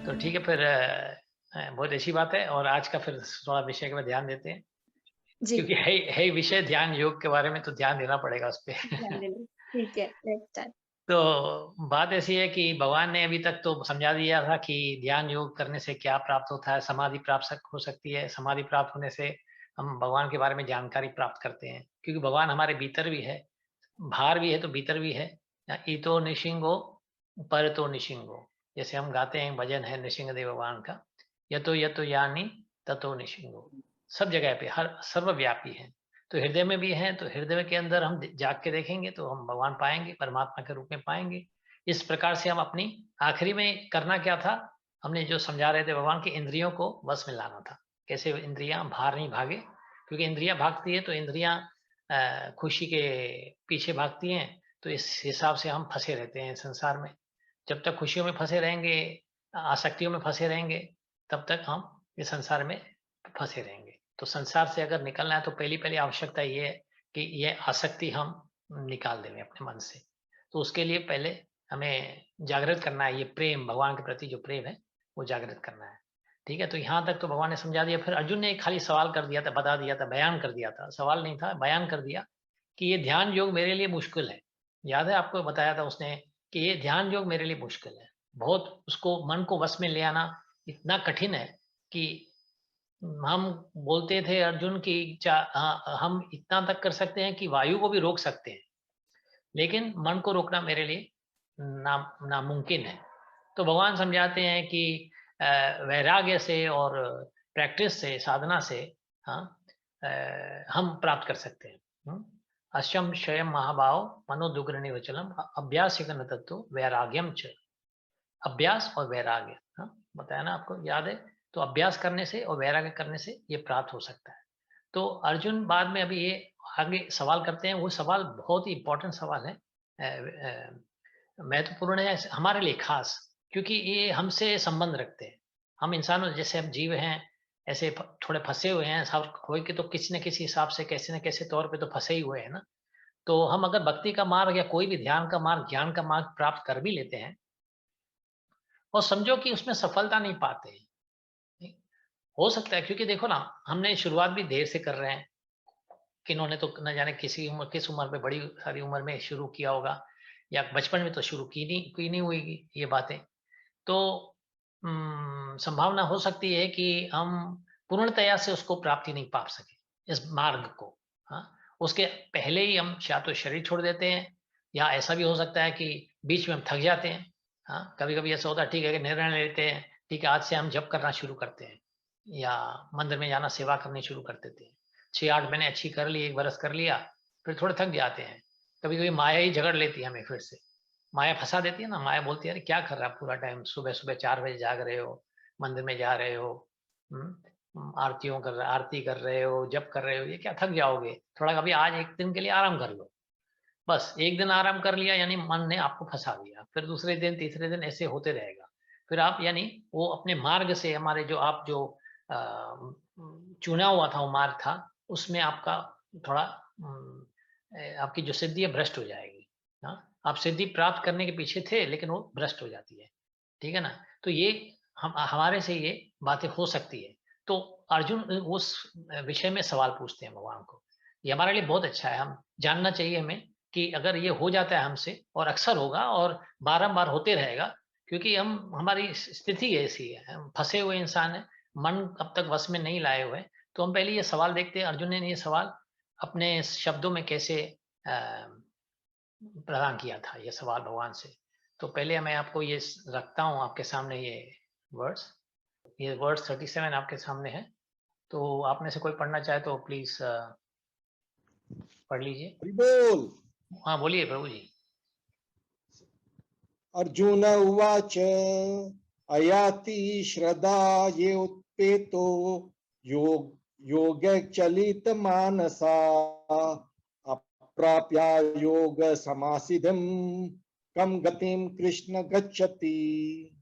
तो ठीक है फिर बहुत अच्छी बात है और आज का फिर थोड़ा विषय पे ध्यान देते हैं जी, क्योंकि है विषय ध्यान योग के बारे में तो ध्यान देना पड़ेगा उस पे। ध्यान देना। ठीक है, नेक्स्ट टाइम। तो बात ऐसी है कि भगवान ने अभी तक तो समझा दिया था कि ध्यान योग करने से क्या प्राप्त होता है, समाधि प्राप्त हो सकती है, समाधि प्राप्त होने से हम भगवान के बारे में जानकारी प्राप्त करते हैं क्योंकि भगवान हमारे भीतर भी है, बाहर भी है तो भीतर भी है। ईतो निशिंगो परतो निशिंगो, जैसे हम गाते हैं भजन है नृसिंहदेव भगवान का, यतो यानी ततो निशिंगो, सब जगह पे हर सर्वव्यापी है। तो हृदय में भी है, तो हृदय के अंदर हम जाग के देखेंगे तो हम भगवान पाएंगे, परमात्मा के रूप में पाएंगे। इस प्रकार से हम अपनी आखिरी में करना क्या था, हमने जो समझा रहे थे भगवान की इंद्रियों को वश में लाना था। कैसे इंद्रियां बाहर नहीं भागे, क्योंकि इंद्रियां भागती है तो इंद्रियां खुशी के पीछे भागती हैं, तो इस हिसाब से हम फंसे रहते हैं संसार में। जब तक खुशियों में फंसे रहेंगे, आसक्तियों में फंसे रहेंगे, तब तक हम इस संसार में फंसे रहेंगे। तो संसार से अगर निकलना है तो पहली आवश्यकता ये है कि ये आसक्ति हम निकाल दें अपने मन से। तो उसके लिए पहले हमें जागृत करना है, ये प्रेम भगवान के प्रति जो प्रेम है वो जागृत करना है। ठीक है, तो यहाँ तक तो भगवान ने समझा दिया। फिर अर्जुन ने एक खाली सवाल कर दिया था, बता दिया था, बयान कर दिया था, सवाल नहीं था, बयान कर दिया कि ये ध्यान योग मेरे लिए मुश्किल है। याद है आपको बताया था उसने कि ये ध्यान योग मेरे लिए मुश्किल है, बहुत उसको मन को वश में ले आना इतना कठिन है कि हम बोलते थे अर्जुन की हम इतना तक कर सकते हैं कि वायु को भी रोक सकते हैं, लेकिन मन को रोकना मेरे लिए नामुमकिन है। तो भगवान समझाते हैं कि वैराग्य से और प्रैक्टिस से, साधना से, हाँ, हम प्राप्त कर सकते हैं। अशम शयम महाभाव मनोदुग्र निवचलम अभ्यास तत्व वैराग्यम च। अभ्यास और वैराग्य, हाँ, बताया ना आपको, याद है? तो अभ्यास करने से और वैराग्य करने से ये प्राप्त हो सकता है। तो अर्जुन बाद में अभी ये आगे सवाल करते हैं, वो सवाल बहुत ही इंपॉर्टेंट सवाल है, महत्वपूर्ण है हमारे लिए खास, क्योंकि ये हमसे संबंध रखते हैं। हम इंसानों जैसे हम जीव हैं, ऐसे थोड़े फंसे हुए हैं, सब कोई के तो किसी न किसी हिसाब से कैसे न कैसे तौर पे तो फंसे ही हुए हैं ना। तो हम अगर भक्ति का मार्ग या कोई भी ध्यान का मार्ग, ज्ञान का मार्ग प्राप्त कर भी लेते हैं और समझो कि उसमें सफलता नहीं पाते हैं, हो सकता है क्योंकि देखो ना, हमने शुरुआत भी देर से कर रहे हैं, किन्होंने तो न जाने किस उम्र में, बड़ी सारी उम्र में शुरू किया होगा, या बचपन में तो शुरू की नहीं हुई ये बातें। तो संभावना हो सकती है कि हम पूर्णतया से उसको प्राप्ति नहीं पा सके इस मार्ग को। हाँ, उसके पहले ही हम या तो शरीर छोड़ देते हैं, या ऐसा भी हो सकता है कि बीच में हम थक जाते हैं। हाँ, कभी-कभी ऐसा होता है, ठीक है कि निर्णय लेते हैं, ठीक है आज से हम जप करना शुरू करते हैं, या मंदिर में जाना, सेवा करनी शुरू कर देते हैं। 6-8 महीने अच्छी कर ली, 1 बरस कर लिया, फिर थोड़े थक जाते हैं। कभी-कभी माया ही झगड़ लेती है हमें फिर से। माया फँसा देती है ना, माया बोलती है, "अरे क्या कर रहा है पूरा टाइम? सुबह-सुबह 4 बजे जाग रहे हो, मंदिर में जा रहे हो, आरती कर रहे हो, जप कर रहे हो, ये क्या थक जाओगे? थोड़ा अभी आज 1 दिन के लिए आराम कर लो।" बस 1 दिन आराम कर लिया यानी मन ने आपको फँसा दिया। फिर दूसरे दिन, तीसरे दिन ऐसे होते रहेगा। फिर आप यानी वो अपने मार्ग से, हमारे जो आप जो चुना हुआ था वो मार्ग था, उसमें आपका थोड़ा आपकी जो सिद्धि है भ्रष्ट हो जाएगी। हाँ, आप सिद्धि प्राप्त करने के पीछे थे लेकिन वो भ्रष्ट हो जाती है। ठीक है ना? तो ये हम हमारे से ये बातें हो सकती है। तो अर्जुन उस विषय में सवाल पूछते हैं भगवान को। ये हमारे लिए बहुत अच्छा है, हम जानना चाहिए हमें कि अगर ये हो जाता है हमसे, और अक्सर होगा और बारंबार होते रहेगा, क्योंकि हम हमारी स्थिति ऐसी है, हम फँसे हुए इंसान हैं, मन अब तक वश में नहीं लाए हुए। तो हम पहले ये सवाल देखते हैं, अर्जुन ने ये सवाल अपने शब्दों में कैसे प्रदान किया था ये सवाल भगवान से। तो पहले मैं आपको ये रखता हूँ आपके सामने वर्ड्स ये वर्ड्स 37 आपके सामने है। तो आप में से कोई पढ़ना चाहे तो प्लीज पढ़ लीजिए। बोल। हाँ बोलिए प्रभु जी। अर्जुन उवाच अयाति श्रद्धा ये उत्पेतो योगचलित मानसा अप्राप्य योग समासिधिं कम गतिम कृष्ण गच्छति.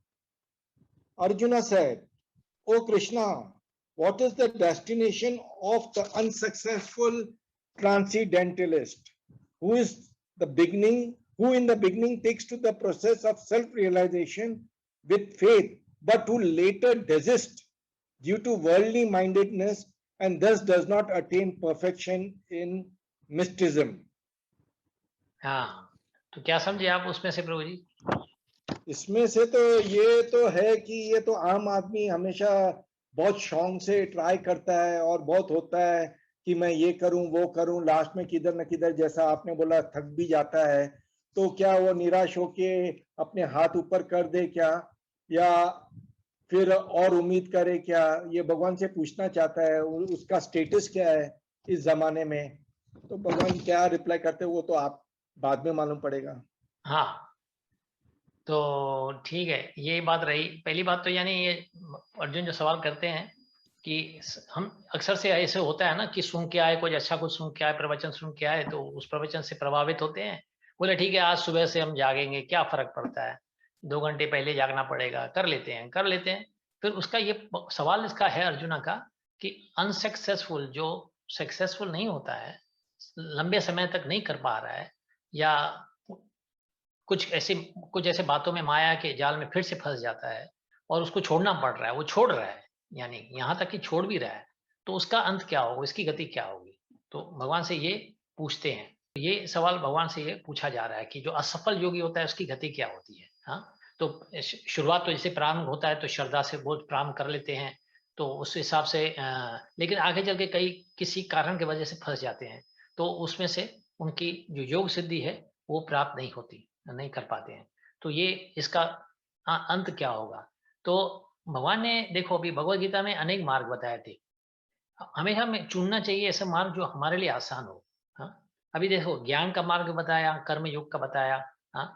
Arjuna said, "O Krishna, what is the destination of the unsuccessful transcendentalist who in the beginning takes to the process of self-realization with faith but who later desist due to worldly mindedness and thus does not attain perfection in mysticism. हाँ, तो क्या समझे आप उसमें से प्रभु जी? इसमें से तो ये तो है कि ये तो आम आदमी हमेशा बहुत शौक से ट्राई करता है और बहुत होता है कि मैं ये करूं वो करूं, लास्ट में किधर न किधर जैसा आपने बोला थक भी जाता है, तो क्या वो निराश होके अपने हाथ ऊपर कर दे क्या, या फिर और उम्मीद करे क्या? ये भगवान से पूछना चाहता है, उसका स्टेटस क्या है इस जमाने में। तो भगवान क्या रिप्लाई करते हैं वो तो आप बाद में मालूम पड़ेगा। हाँ, तो ठीक है, ये बात रही। पहली बात तो यानी ये अर्जुन जो सवाल करते हैं कि हम अक्सर से ऐसे होता है ना कि सुन के आए, कुछ अच्छा कुछ सुन के आए, प्रवचन सुन के आए, तो उस प्रवचन से प्रभावित होते हैं। बोले ठीक है, आज सुबह से हम जागेंगे, क्या फर्क पड़ता है, 2 घंटे पहले जागना पड़ेगा, कर लेते हैं। फिर उसका ये सवाल इसका है अर्जुना का कि अनसक्सेसफुल, जो सक्सेसफुल नहीं होता है, लंबे समय तक नहीं कर पा रहा है, या कुछ ऐसे बातों में माया के जाल में फिर से फंस जाता है और उसको छोड़ना पड़ रहा है, वो छोड़ रहा है, यानी यहाँ तक कि छोड़ भी रहा है, तो उसका अंत क्या होगा, इसकी गति क्या होगी? तो भगवान से ये पूछते हैं। ये सवाल भगवान से ये पूछा जा रहा है कि जो असफल योगी होता है उसकी गति क्या होती है। हाँ, तो शुरुआत तो जैसे प्रारंभ होता है तो श्रद्धा से बहुत प्रारंभ कर लेते हैं, तो उस हिसाब से लेकिन आगे चल के कई किसी कारण की वजह से फंस जाते हैं, तो उसमें से उनकी जो योग सिद्धि है वो प्राप्त नहीं होती, नहीं कर पाते हैं। तो ये इसका अंत क्या होगा? तो भगवान ने देखो अभी भगवत गीता में अनेक मार्ग बताए थे। हमें चुनना चाहिए ऐसा मार्ग जो हमारे लिए आसान हो। हाँ, अभी देखो ज्ञान का मार्ग बताया, कर्म योग का बताया, हाँ,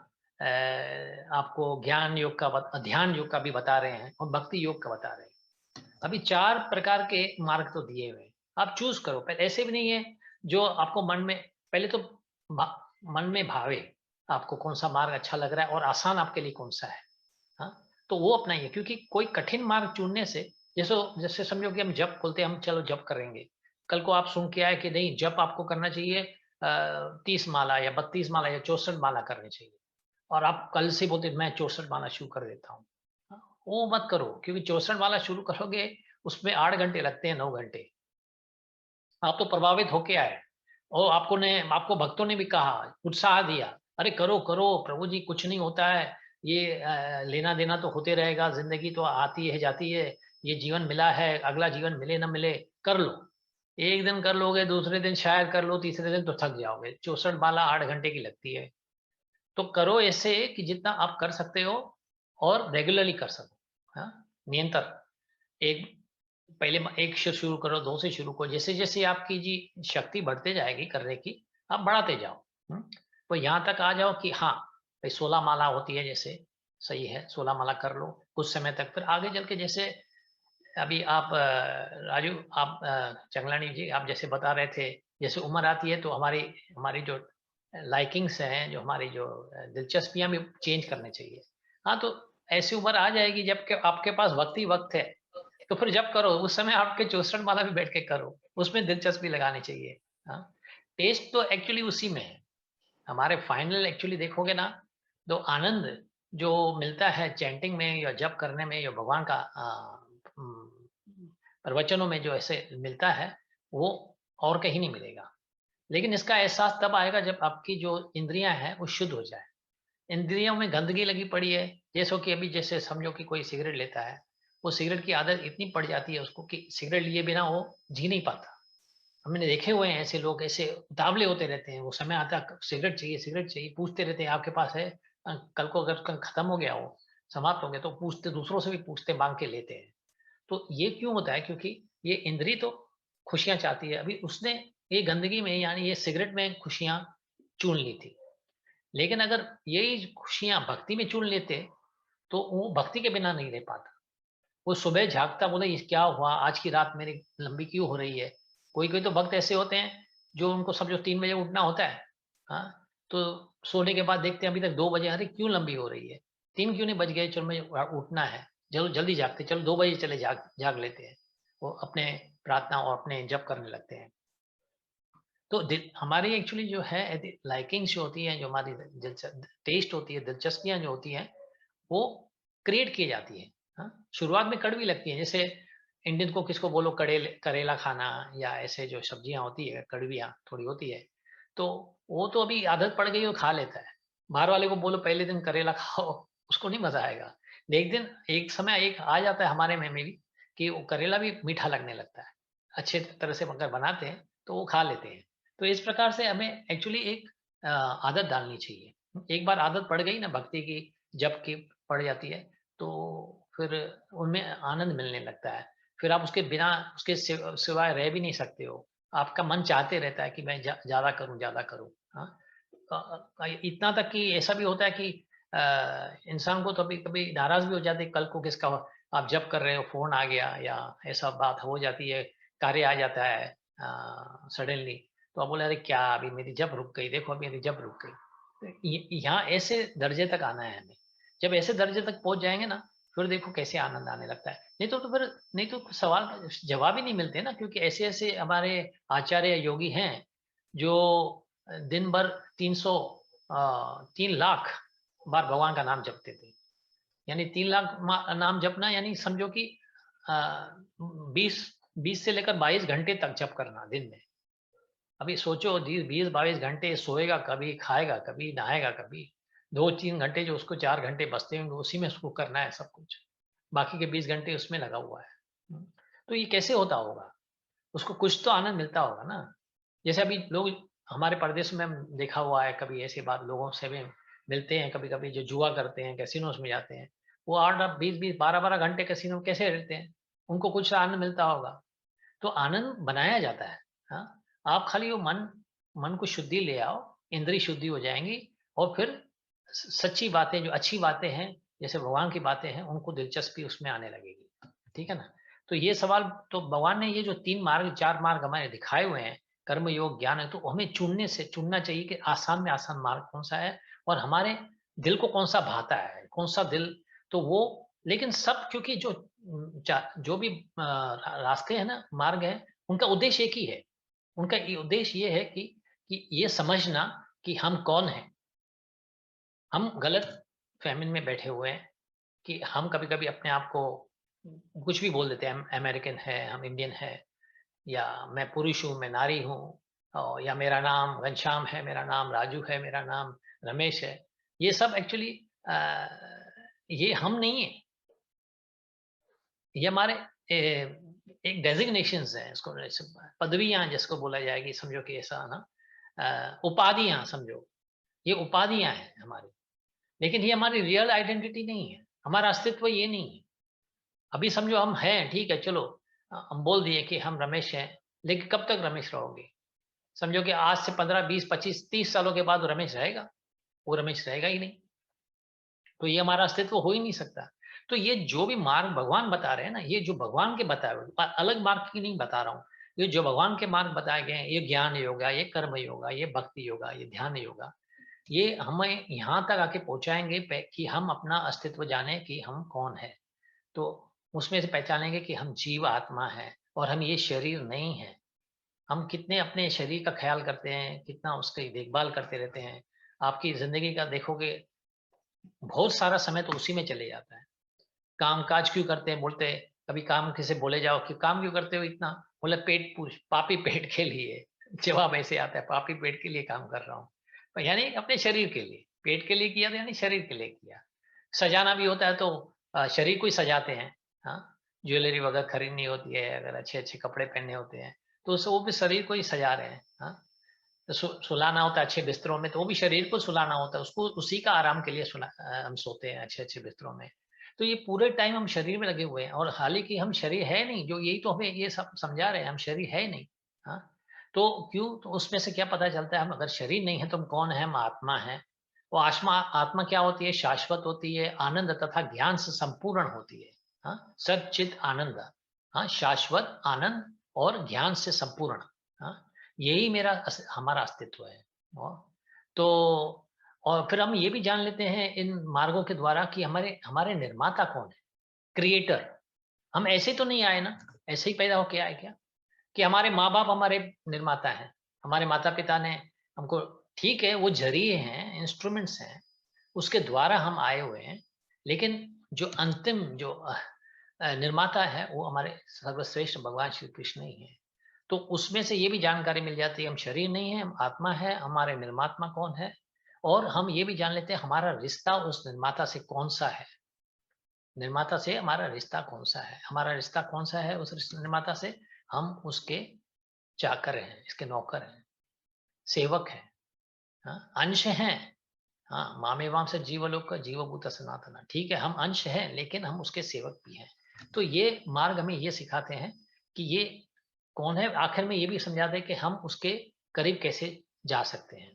आपको ज्ञान योग का ध्यान योग का भी बता रहे हैं और भक्ति योग का बता रहे हैं। अभी 4 प्रकार के मार्ग तो दिए हुए हैं, आप चूज करो। पहले ऐसे भी नहीं है जो आपको मन में, पहले तो मन में भावे आपको कौन सा मार्ग अच्छा लग रहा है और आसान आपके लिए कौन सा है। हाँ, तो वो अपनाइए, क्योंकि कोई कठिन मार्ग चुनने से, जैसे समझो कि हम जप बोलते हैं, हम चलो जप करेंगे, कल को आप सुन के आए कि नहीं जप आपको करना चाहिए 30 माला या 32 माला या 64 माला करनी चाहिए, और आप कल से बोलते मैं 64 माला शुरू कर देता हूँ, वो मत करो, क्योंकि 64 माला शुरू करोगे उसमें 8 घंटे लगते हैं, 9 घंटे। आप तो प्रभावित होके आए और आपको भक्तों ने भी कहा, उत्साह दिया, अरे करो करो प्रभु जी, कुछ नहीं होता है, ये लेना देना तो होते रहेगा, जिंदगी तो आती है जाती है, ये जीवन मिला है, अगला जीवन मिले ना मिले, कर लो। एक दिन कर लोगे, दूसरे दिन शायद कर लो, तीसरे दिन तो थक जाओगे। 64 माला 8 घंटे की लगती है, तो करो ऐसे कि जितना आप कर सकते हो और रेगुलरली कर सको। हाँ, निरंतर एक, पहले एक से शुरू करो, 2 से शुरू करो, जैसे जैसे आपकी जी शक्ति बढ़ते जाएगी करने की, आप बढ़ाते जाओ। तो यहाँ तक आ जाओ कि हाँ भाई 16 माला होती है, जैसे सही है 16 माला कर लो कुछ समय तक। फिर आगे चल के जैसे अभी आप राजू, आप चंगलानी जी, आप जैसे बता रहे थे, जैसे उम्र आती है तो हमारी हमारी जो लाइकिंग्स हैं, जो हमारी जो दिलचस्पियां भी चेंज करनी चाहिए। हाँ, तो ऐसी उम्र आ जाएगी जब कि आपके पास वक्त ही वक्त है, तो फिर जब करो उस समय आपके 64 माला भी बैठ के करो, उसमें दिलचस्पी लगानी चाहिए। हाँ, टेस्ट तो एक्चुअली उसी में है। हमारे फाइनल एक्चुअली देखोगे ना, तो आनंद जो मिलता है चैंटिंग में या जप करने में या भगवान का प्रवचनों में जो ऐसे मिलता है, वो और कहीं नहीं मिलेगा। लेकिन इसका एहसास तब आएगा जब आपकी जो इंद्रियां हैं वो शुद्ध हो जाए। इंद्रियों में गंदगी लगी पड़ी है, जैसो कि अभी जैसे समझो कि कोई सिगरेट लेता है, वो सिगरेट की आदत इतनी पड़ जाती है उसको कि सिगरेट लिए बिना वो जी नहीं पाता। हमने देखे हुए हैं ऐसे लोग, ऐसे उतावले होते रहते हैं, वो समय आता है सिगरेट चाहिए, पूछते रहते हैं आपके पास है? कल को अगर खत्म हो गया, वो समाप्त हो गया, तो पूछते, दूसरों से भी पूछते, मांग के लेते हैं। तो ये क्यों होता है? क्योंकि ये इंद्री तो खुशियां चाहती है, अभी उसने ये गंदगी में यानी ये सिगरेट में खुशियां चुन ली थी। लेकिन अगर यही खुशियां भक्ति में चुन लेते, तो वो भक्ति के बिना नहीं रह पाता। वो सुबह जागता, बोले ये क्या हुआ, आज की रात मेरी लंबी क्यों हो रही है। कोई कोई तो भक्त ऐसे होते हैं जो उनको समझो 3 बजे उठना होता है, हाँ, तो सोने के बाद देखते हैं अभी तक 2 बजे, अरे क्यों लंबी हो रही है, 3 क्यों नहीं बज गए, चलो मुझे उठना है, जल्दी जल्दी जागते, चलो 2 बजे चले जाग लेते हैं। वो अपने प्रार्थना और अपने जप करने लगते हैं। तो हमारी एक्चुअली जो है लाइकिंग्स जो होती है, जो हमारी टेस्ट होती है, दिलचस्पियां जो होती हैं, वो क्रिएट की जाती है। हाँ, शुरुआत में कड़वी लगती है, जैसे इंडियन को किसको बोलो करेला खाना या ऐसे जो सब्जियां होती है कड़वियाँ थोड़ी होती है, तो वो तो अभी आदत पड़ गई, वो खा लेता है। बाहर वाले को बोलो पहले दिन करेला खाओ, उसको नहीं मजा आएगा। एक दिन एक समय एक आ जाता है हमारे में भी कि वो करेला भी मीठा लगने लगता है। अच्छे तरह से अगर बनाते हैं तो वो खा लेते हैं। तो इस प्रकार से हमें एक्चुअली एक आदत डालनी चाहिए। एक बार आदत पड़ गई ना भक्ति की, जप की पड़ जाती है, तो फिर उनमें आनंद मिलने लगता है। फिर आप उसके बिना उसके सिवाय रह भी नहीं सकते हो। आपका मन चाहते रहता है कि मैं ज़्यादा करूँ, ज़्यादा करूँ। हाँ? इतना तक कि ऐसा भी होता है कि इंसान को तो कभी-कभी नाराज़ भी हो जाते हैं, कल को किसका आप जप कर रहे हो, फ़ोन आ गया या ऐसा बात हो जाती है, कार्य आ जाता है सडनली, तो आप बोले, "अरे क्या अभी मेरी जप रुक गई, देखो अभी मेरी जप रुक गई।" तो यहाँ ऐसे दर्जे तक आना है हमें। जब ऐसे दर्जे तक पहुँच जाएँगे ना, फिर देखो कैसे आनंद आने लगता है। नहीं तो फिर नहीं तो सवाल का जवाब ही नहीं मिलते ना, क्योंकि ऐसे-ऐसे हमारे आचार्य योगी हैं, जो दिन भर 3 लाख बार भगवान का नाम जपते थे। यानी 3 लाख नाम जपना यानी समझो कि अ, 20 20 से लेकर 22 घंटे तक जप करना दिन में। अभी सोचो 20-22 घंटे सोएगा कभी, खाएगा कभी, नहाएगा कभी। 2-3 घंटे जो उसको 4 घंटे बचते होंगे उसी में उसको करना है सब कुछ। बाकी के 20 घंटे उसमें लगा हुआ है। हुँ, तो ये कैसे होता होगा? उसको कुछ तो आनंद मिलता होगा ना। जैसे अभी लोग हमारे परदेश में देखा हुआ है, कभी ऐसी बात लोगों से भी मिलते हैं, कभी-कभी जो जुआ करते हैं, कैसिनोज़ में जाते हैं। वो 8-8, 20-20, 12-12 घंटे कैसिनो में कैसे रहते हैं? उनको कुछ आनंद मिलता होगा। तो आनंद बनाया जाता है। हाँ? आप खाली वो मन मन को शुद्धि ले आओ, इंद्रिय शुद्धि हो जाएँगी और फिर सच्ची बातें जो अच्छी बातें हैं, जैसे भगवान की बातें हैं, उनको दिलचस्पी उसमें आने लगेगी। ठीक है ना? तो ये सवाल तो भगवान ने ये जो 3 मार्ग, 4 मार्ग हमें दिखाए हुए हैं, कर्म, योग, ज्ञान है, तो हमें चुनना चाहिए कि आसान में आसान मार्ग कौन-सा है और हमारे दिल को कौन-सा भाता है, कौन-सा दिल तो वो लेकिन सब क्योंकि जो भी रास्ते हैं ना, मार्ग हैं, उनका उद्देश्य एक ही है। उनका ये उद्देश्य ये है कि ये समझना कि हम कौन हैं। हम गलत फ़हमी में बैठे हुए हैं कि हम कभी-कभी अपने आप को कुछ भी बोल देते हैं, हम अमेरिकन हैं, हम इंडियन हैं या मैं पुरुष हूँ, मैं नारी हूँ या मेरा नाम घनश्याम है, मेरा नाम राजू है, मेरा नाम रमेश है। ये सब एक्चुअली अ, ये हम नहीं हैं। ये हमारे एक डेज़िग्नेशंस हैं, इसको ऐसे पदवियाँ जिसको बोला जाएगी, समझो कि ऐसा ना उपाधियाँ समझो, ये उपाधियाँ हैं हमारी, लेकिन ये हमारी रियल आइडेंटिटी नहीं है, हमारा अस्तित्व ये नहीं है। अभी समझो हम हैं, ठीक है, चलो हम बोल दिए कि हम रमेश हैं, लेकिन कब तक रमेश रहोगे? समझो कि आज से 15, 20, 25, 30 सालों के बाद वो रमेश रहेगा? वो रमेश रहेगा ही नहीं। तो ये हमारा अस्तित्व हो ही नहीं सकता। तो ये जो भी मार्ग भगवान बता रहे हैं ना, ये जो भगवान के बताए हुए अलग मार्ग की नहीं बता रहा हूँ। ये जो भगवान के मार्ग बताए गए हैं, ये ज्ञान योगा, ये कर्म योगा, ये भक्ति योगा, ये ध्यान योगा, ये हमें यहाँ तक आके पहुँचाएँगे कि हम अपना अस्तित्व जाने कि हम कौन हैं। तो उसमें से पहचानेंगे कि हम जीव आत्मा हैं और हम ये शरीर नहीं हैं। हम कितने अपने शरीर का ख़्याल करते हैं, कितना उसकी देखभाल करते रहते हैं। आपकी ज़िंदगी का देखोगे बहुत सारा समय तो उसी में चले जाता है। काम-काज क्यों करते हैं? बोलते हैं कभी काम किसी से बोले जाओ कि काम क्यों करते हो इतना? बोले पेट पूछ पापी पेट के लिए। जवाब ऐसे आता है पापी पेट के लिए काम कर रहा हूँ। तो यानी अपने शरीर के लिए, पेट के लिए किया तो यानी शरीर के लिए किया। सजाना भी होता है तो शरीर को ही सजाते हैं। हाँ, ज्वेलरी वगैरह खरीदनी होती है, अगर अच्छे-अच्छे कपड़े पहनने होते हैं, तो वो भी शरीर को ही सजा रहे हैं। हाँ, तो सुलाना होता है अच्छे बिस्तरों में, तो वो भी शरीर को सुलाना होता है, उसको उसी का आराम के लिए हम सोते हैं अच्छे-अच्छे बिस्तरों में। तो ये पूरे टाइम हम शरीर में लगे हुए हैं और हालाँकि हम शरीर है नहीं, जो यही तो हमें ये सब समझा रहे हैं, हम शरीर है नहीं। हाँ, तो क्यों? तो उसमें से क्या पता चलता है हम अगर शरीर नहीं है तो हम कौन है? हम आत्मा हैं। वो आत्मा क्या होती है? शाश्वत होती है, आनंद तथा ज्ञान से संपूर्ण होती है। हाँ, सच्चित आनंद। हाँ, शाश्वत आनंद और ज्ञान से संपूर्ण। हाँ, यही हमारा अस्तित्व है। और तो और फिर हम ये भी जान लेते हैं इन मार्गों के द्वारा कि हमारे हमारे निर्माता कौन है? क्रिएटर। हम ऐसे तो नहीं आए ना, ऐसे ही पैदा होके आए क्या? कि हमारे माँ-बाप हमारे निर्माता हैं। हमारे माता-पिता ने हमको ठीक है, वो ज़रिए हैं, इंस्ट्रूमेंट्स हैं, उसके द्वारा हम आए हुए हैं। लेकिन जो अंतिम जो निर्माता है वो हमारे सर्वश्रेष्ठ भगवान श्री कृष्ण ही है। तो उसमें से ये भी जानकारी मिल जाती है, हम शरीर नहीं है, हम आत्मा है, हमारे निर्मात्मा कौन है, और हम ये भी जान लेते हैं हमारा रिश्ता उस निर्माता से कौन सा है। निर्माता से हमारा रिश्ता कौन सा है, हमारा रिश्ता कौन सा है उस निर्माता से, हम उसके चाकर हैं, इसके नौकर हैं, सेवक हैं, हाँ, अंश हैं। हाँ, मामेवाम से जीवलोक जीवभूत सनातन, ठीक है, हम अंश हैं लेकिन हम उसके सेवक भी हैं। तो ये मार्ग हमें ये सिखाते हैं कि ये कौन है, आखिर में ये भी समझाते हैं कि हम उसके करीब कैसे जा सकते हैं।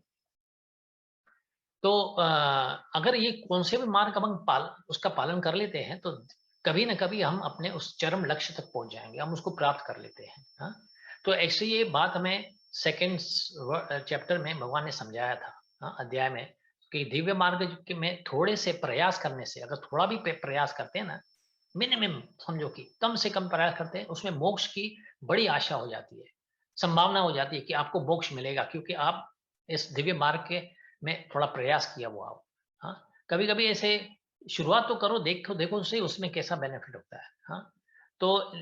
तो अगर ये कौन से भी मार्ग हम उसका पालन कर लेते हैं तो कभी ना कभी हम अपने उस चरम लक्ष्य तक पहुंच जाएंगे, हम उसको प्राप्त कर लेते हैं। हाँ? तो ऐसे ये बात हमें सेकेंड चैप्टर में भगवान ने समझाया था, हाँ, अध्याय में, कि दिव्य मार्ग में थोड़े से प्रयास करने से, अगर थोड़ा भी प्रयास करते हैं ना, मिनिमम समझो कि कम से कम प्रयास करते हैं, उसमें मोक्ष की बड़ी आशा हो जाती है, संभावना हो जाती है कि आपको मोक्ष मिलेगा, क्योंकि आप इस दिव्य मार्ग के में थोड़ा प्रयास किया हुआ हो। हाँ, कभी कभी ऐसे शुरुआत तो करो, देखो देखो सही उसमें कैसा बेनिफिट होता है। हाँ, तो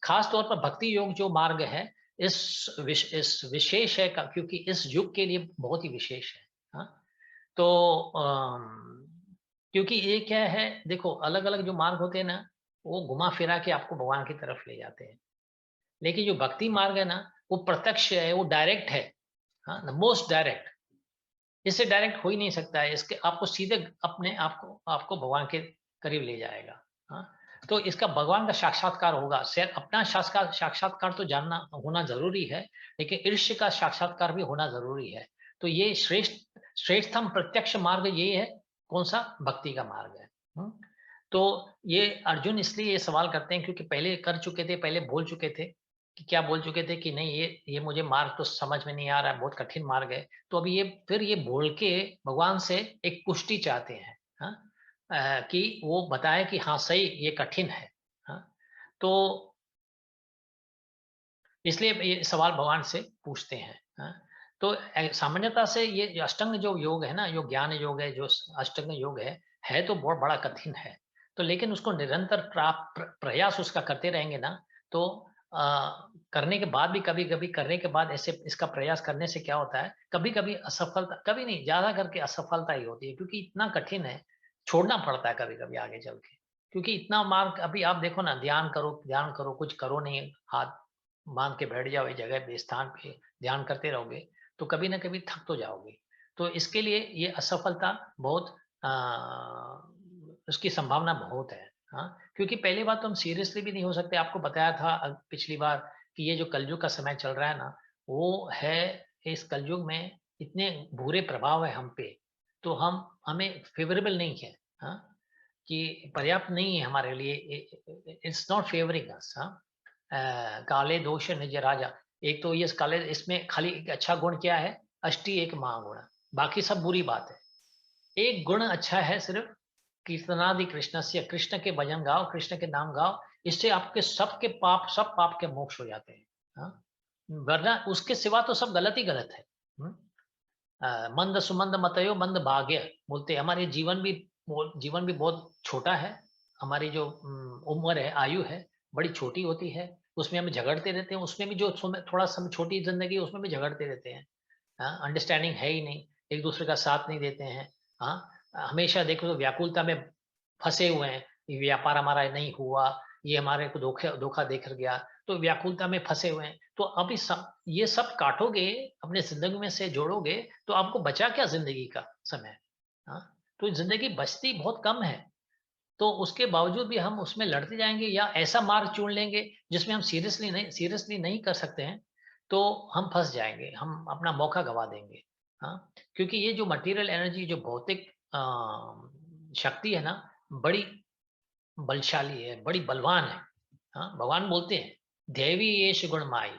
खास तौर पर भक्ति योग जो मार्ग है इस विशेष है क्योंकि इस युग के लिए बहुत ही विशेष है। हाँ, तो क्योंकि ये क्या है, देखो अलग अलग जो मार्ग होते हैं ना, वो घुमा फिरा के आपको भगवान की तरफ ले जाते हैं, लेकिन जो भक्ति मार्ग है ना, वो प्रत्यक्ष है, वो डायरेक्ट है। हाँ, द मोस्ट डायरेक्ट, इससे डायरेक्ट हो ही नहीं सकता है, इसके आपको सीधे अपने आपको आपको भगवान के करीब ले जाएगा। हाँ, तो इसका भगवान का साक्षात्कार होगा। सिर्फ अपना साक्षात्कार तो जानना होना जरूरी है, लेकिन ईर्ष्य का साक्षात्कार भी होना जरूरी है। तो ये श्रेष्ठतम प्रत्यक्ष मार्ग ये है, कौन सा, भक्ति का मार्ग है। तो ये अर्जुन इसलिए ये सवाल करते हैं क्योंकि पहले कर चुके थे, पहले बोल चुके थे कि क्या बोल चुके थे कि नहीं ये मुझे मार्ग तो समझ में नहीं आ रहा है, बहुत कठिन मार्ग है। तो अभी ये फिर ये बोल के भगवान से एक पुष्टि चाहते हैं। हाँ, कि वो बताए कि हाँ सही ये कठिन है। हाँ, तो इसलिए ये सवाल भगवान से पूछते हैं। हाँ, तो सामान्यता से ये अष्टांग जो योग है ना, जो ज्ञान योग है, जो अष्टांग योग है तो बहुत बड़ा कठिन है। तो लेकिन उसको निरंतर प्रयास उसका करते रहेंगे ना, तो करने के बाद भी कभी कभी करने के बाद ऐसे इसका प्रयास करने से क्या होता है, कभी कभी असफलता, कभी नहीं ज्यादा करके असफलता ही होती है, क्योंकि इतना कठिन है, छोड़ना पड़ता है कभी कभी आगे चल के। क्योंकि इतना मार्ग, अभी आप देखो ना, ध्यान करो, कुछ करो नहीं, हाथ बांध के बैठ जाओ एक जगह पे, स्थान पे ध्यान करते रहोगे तो कभी ना कभी थक तो जाओगे। तो इसके लिए ये असफलता बहुत उसकी संभावना बहुत है। हाँ, क्योंकि पहली बात तो हम सीरियसली भी नहीं हो सकते, आपको बताया था पिछली बार कि ये जो कलयुग का समय चल रहा है ना, वो है, इस कलयुग में इतने बुरे प्रभाव है हम पे, तो हमें फेवरेबल नहीं है। हाँ, कि पर्याप्त नहीं है हमारे लिए, इट्स नॉट फेवरिंग अस। काले दोष निज राजा, एक तो ये काले, इसमें खाली एक अच्छा गुण क्या है, अष्टी एक महागुण, बाकी सब बुरी बात है। एक गुण अच्छा है सिर्फ, कीर्तनादि कृष्ण से, कृष्ण के भजन गाओ, कृष्ण के नाम गाओ, इससे आपके सब पाप के मोक्ष हो जाते हैं। हाँ? वरना उसके सिवा तो सब गलत ही गलत है। मंद सुमंद मतयो मंद भाग्य बोलते हैं, हमारे जीवन भी बहुत छोटा है, हमारी जो उम्र है, आयु है, बड़ी छोटी होती है, उसमें हम झगड़ते रहते हैं, उसमें भी जो थोड़ा सा छोटी जिंदगी है उसमें भी झगड़ते रहते हैं। हाँ, अंडरस्टैंडिंग है ही नहीं, एक दूसरे का साथ नहीं देते हैं। हाँ, हमेशा देखो तो व्याकुलता में फंसे हुए हैं, ये व्यापार हमारा नहीं हुआ, ये हमारे को धोखा देकर गया, तो व्याकुलता में फंसे हुए हैं। तो अभी ये सब काटोगे, अपने जिंदगी में से जोड़ोगे, तो आपको बचा क्या जिंदगी का समय। हाँ, तो जिंदगी बचती बहुत कम है, तो उसके बावजूद भी हम उसमें लड़ते जाएंगे या ऐसा मार्ग चुन लेंगे जिसमें हम सीरियसली नहीं कर सकते हैं, तो हम फंस जाएंगे, हम अपना मौका गवा देंगे। हाँ, क्योंकि ये जो मटेरियल एनर्जी, जो भौतिक शक्ति है ना, बड़ी बलशाली है, बड़ी बलवान है। हाँ, भगवान बोलते हैं देवी येष गुणमाई।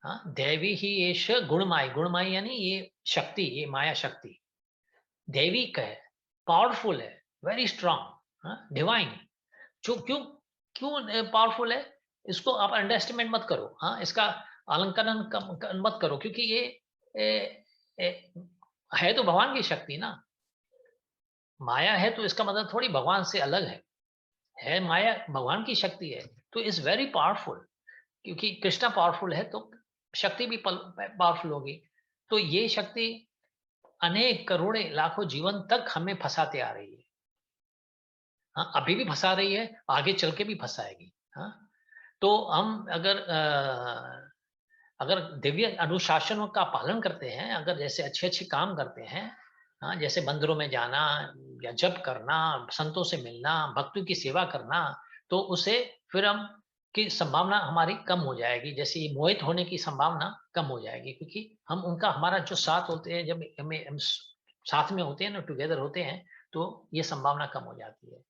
हाँ, देवी ही येष गुणमाई, गुणमाई यानी ये शक्ति, ये माया शक्ति दैविक है, पावरफुल है, वेरी स्ट्रांग, डिवाइन। जो क्यों क्यों पावरफुल है, इसको आप अंडर एस्टिमेट मत करो। हाँ, इसका अलंकरण मत करो, क्योंकि ये ए, ए, है तो भगवान की शक्ति ना, माया है तो इसका मतलब थोड़ी भगवान से अलग है। है माया भगवान की शक्ति है, तो इज वेरी पावरफुल, क्योंकि कृष्णा पावरफुल है तो शक्ति भी पावरफुल होगी। तो ये शक्ति अनेक करोड़े लाखों जीवन तक हमें फंसाते आ रही है। हाँ, अभी भी फंसा रही है, आगे चल के भी फंसाएगी। हाँ, तो हम अगर दिव्य अनुशासनों का पालन करते हैं, अगर जैसे अच्छे-अच्छे काम करते हैं, हाँ, जैसे मंदिरों में जाना या जप करना, संतों से मिलना, भक्तों की सेवा करना, तो उससे फिर हम की संभावना हमारी कम हो जाएगी। जैसे ये मोहित होने की संभावना कम हो जाएगी, क्योंकि हम उनका हमारा जो साथ होते हैं, जब हम साथ में होते हैं ना, टुगेदर होते हैं, तो ये संभावना कम हो जाती है।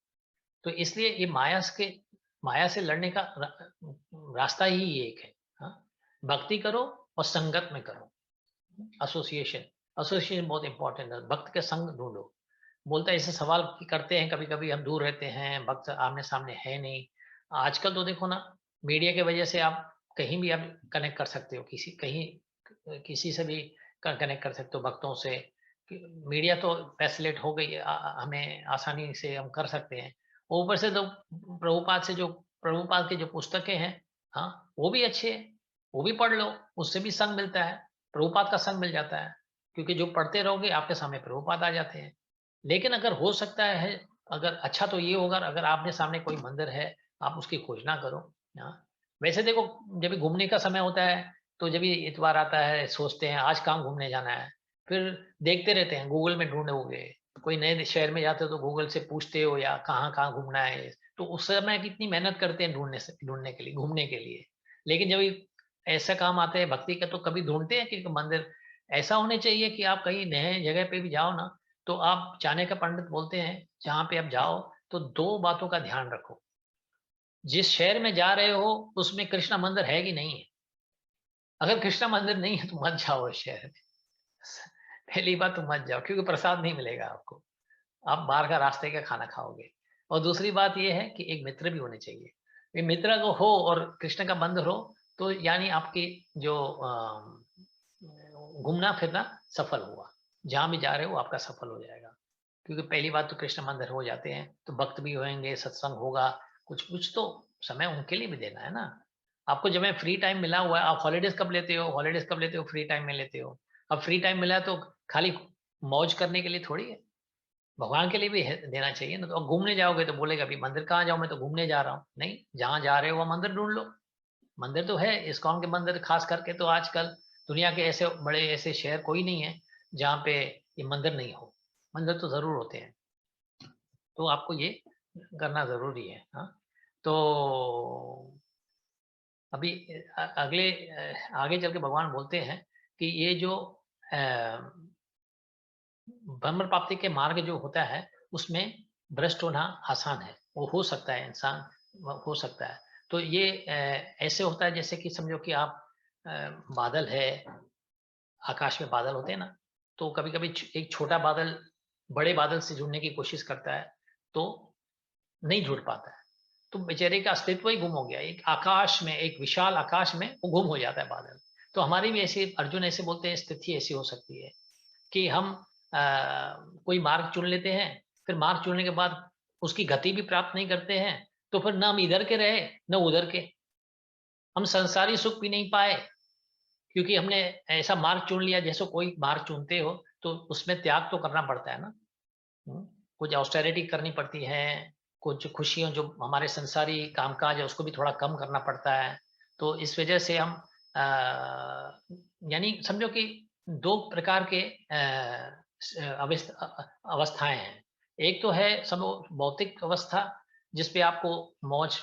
तो इसलिए ये माया से लड़ने का रास्ता ही एक है। हाँ? भक्ति करो और संगत में करो। एसोसिएशन एसोसिएशन बहुत इंपॉर्टेंट है। भक्त के संग ढूंढो। बोलता है ऐसे सवाल करते हैं, कभी कभी हम दूर रहते हैं, भक्त आमने सामने है नहीं। आजकल तो देखो ना, मीडिया की वजह से आप कहीं भी आप कनेक्ट कर सकते हो, किसी से भी कनेक्ट कर सकते हो भक्तों से। मीडिया तो फैसिलेट हो गई है, हमें आसानी से हम कर सकते हैं। ऊपर से तो प्रभुपाद की जो पुस्तकें हैं, हाँ, वो भी अच्छे हैं, वो भी पढ़ लो, उससे भी संग मिलता है, प्रभुपाद का संग मिल जाता है, क्योंकि जो पढ़ते रहोगे आपके सामने प्रभुपाद आ जाते हैं। लेकिन अगर हो सकता है, अगर अच्छा तो ये होगा, अगर आपने सामने कोई मंदिर है, आप उसकी खोज ना करो। हाँ, वैसे देखो, जब भी घूमने का समय होता है, तो जब भी इतवार आता है, सोचते हैं आज कहाँ घूमने जाना है, फिर देखते रहते हैं, गूगल में ढूंढोगे, कोई नए शहर में जाते हो तो गूगल से पूछते हो या कहाँ कहाँ घूमना है, तो उस समय कितनी मेहनत करते हैं ढूंढने के लिए, घूमने के लिए। लेकिन जब ऐसा काम आता है भक्ति का, तो कभी ढूंढते हैं कि मंदिर ऐसा होने चाहिए कि आप कहीं नए जगह पे भी जाओ ना, तो आप जाने का पंडित बोलते हैं, जहाँ पे आप जाओ तो दो बातों का ध्यान रखो। जिस शहर में जा रहे हो उसमें कृष्णा मंदिर है कि नहीं है। अगर कृष्णा मंदिर नहीं है तो मत जाओ उस शहर में। पहली बात तो मत जाओ, क्योंकि प्रसाद नहीं मिलेगा आपको, आप बाहर का रास्ते का खाना खाओगे। और दूसरी बात ये है कि एक मित्र भी होने चाहिए। ये मित्र अगर हो और कृष्ण का मंदिर हो, तो यानी आपकी जो घूमना फिरना सफल हुआ। जहाँ भी जा रहे हो आपका सफल हो जाएगा, क्योंकि पहली बात तो कृष्ण मंदिर हो जाते हैं, तो भक्त भी होंगे, सत्संग होगा, कुछ कुछ तो समय उनके लिए भी देना है ना। आपको जब मैं फ्री टाइम मिला हुआ है, आप हॉलीडेज कब लेते हो, फ्री टाइम में लेते हो। अब फ्री टाइम मिला है तो खाली मौज करने के लिए थोड़ी है, भगवान के लिए भी देना चाहिए ना। तो अब घूमने जाओगे तो बोलेगा अभी मंदिर कहाँ जाऊँ, मैं तो घूमने जा रहा हूँ। नहीं, जहाँ जा रहे हो वहाँ मंदिर ढूंढ लो। मंदिर तो है, इस्कॉन के मंदिर खास करके तो आजकल दुनिया के ऐसे बड़े ऐसे शहर कोई नहीं है जहाँ पे ये मंदिर नहीं हो। मंदिर तो जरूर होते हैं, तो आपको ये करना जरूरी है। हाँ, तो अभी आगे चल के भगवान बोलते हैं कि ये जो ब्रह्म प्राप्ति के मार्ग जो होता है, उसमें भ्रष्ट होना आसान है, वो हो सकता है, इंसान हो सकता है। तो ये ऐसे होता है जैसे कि समझो कि आप बादल है, आकाश में बादल होते हैं ना, तो कभी कभी एक छोटा बादल बड़े बादल से जुड़ने की कोशिश करता है, तो नहीं जुड़ पाता है, तो बेचारे का अस्तित्व ही गुम हो गया। एक आकाश में, एक विशाल आकाश में वो गुम हो जाता है बादल। तो हमारी भी ऐसी, अर्जुन ऐसे बोलते हैं, स्थिति ऐसी हो सकती है कि हम कोई मार्ग चुन लेते हैं, फिर मार्ग चुनने के बाद उसकी गति भी प्राप्त नहीं करते हैं, तो फिर न हम इधर के रहे न उधर के, हम संसारी सुख भी नहीं पाए, क्योंकि हमने ऐसा मार्ग चुन लिया। जैसे कोई मार्ग चुनते हो तो उसमें त्याग तो करना पड़ता है ना। कुछ ऑस्टेरिटी करनी पड़ती है, कुछ खुशियों जो हमारे संसारी कामकाज है उसको भी थोड़ा कम करना पड़ता है। तो इस वजह से हम यानी समझो कि दो प्रकार के अवस्थाएं हैं। एक तो है समझो भौतिक अवस्था, जिसपे आपको मौज,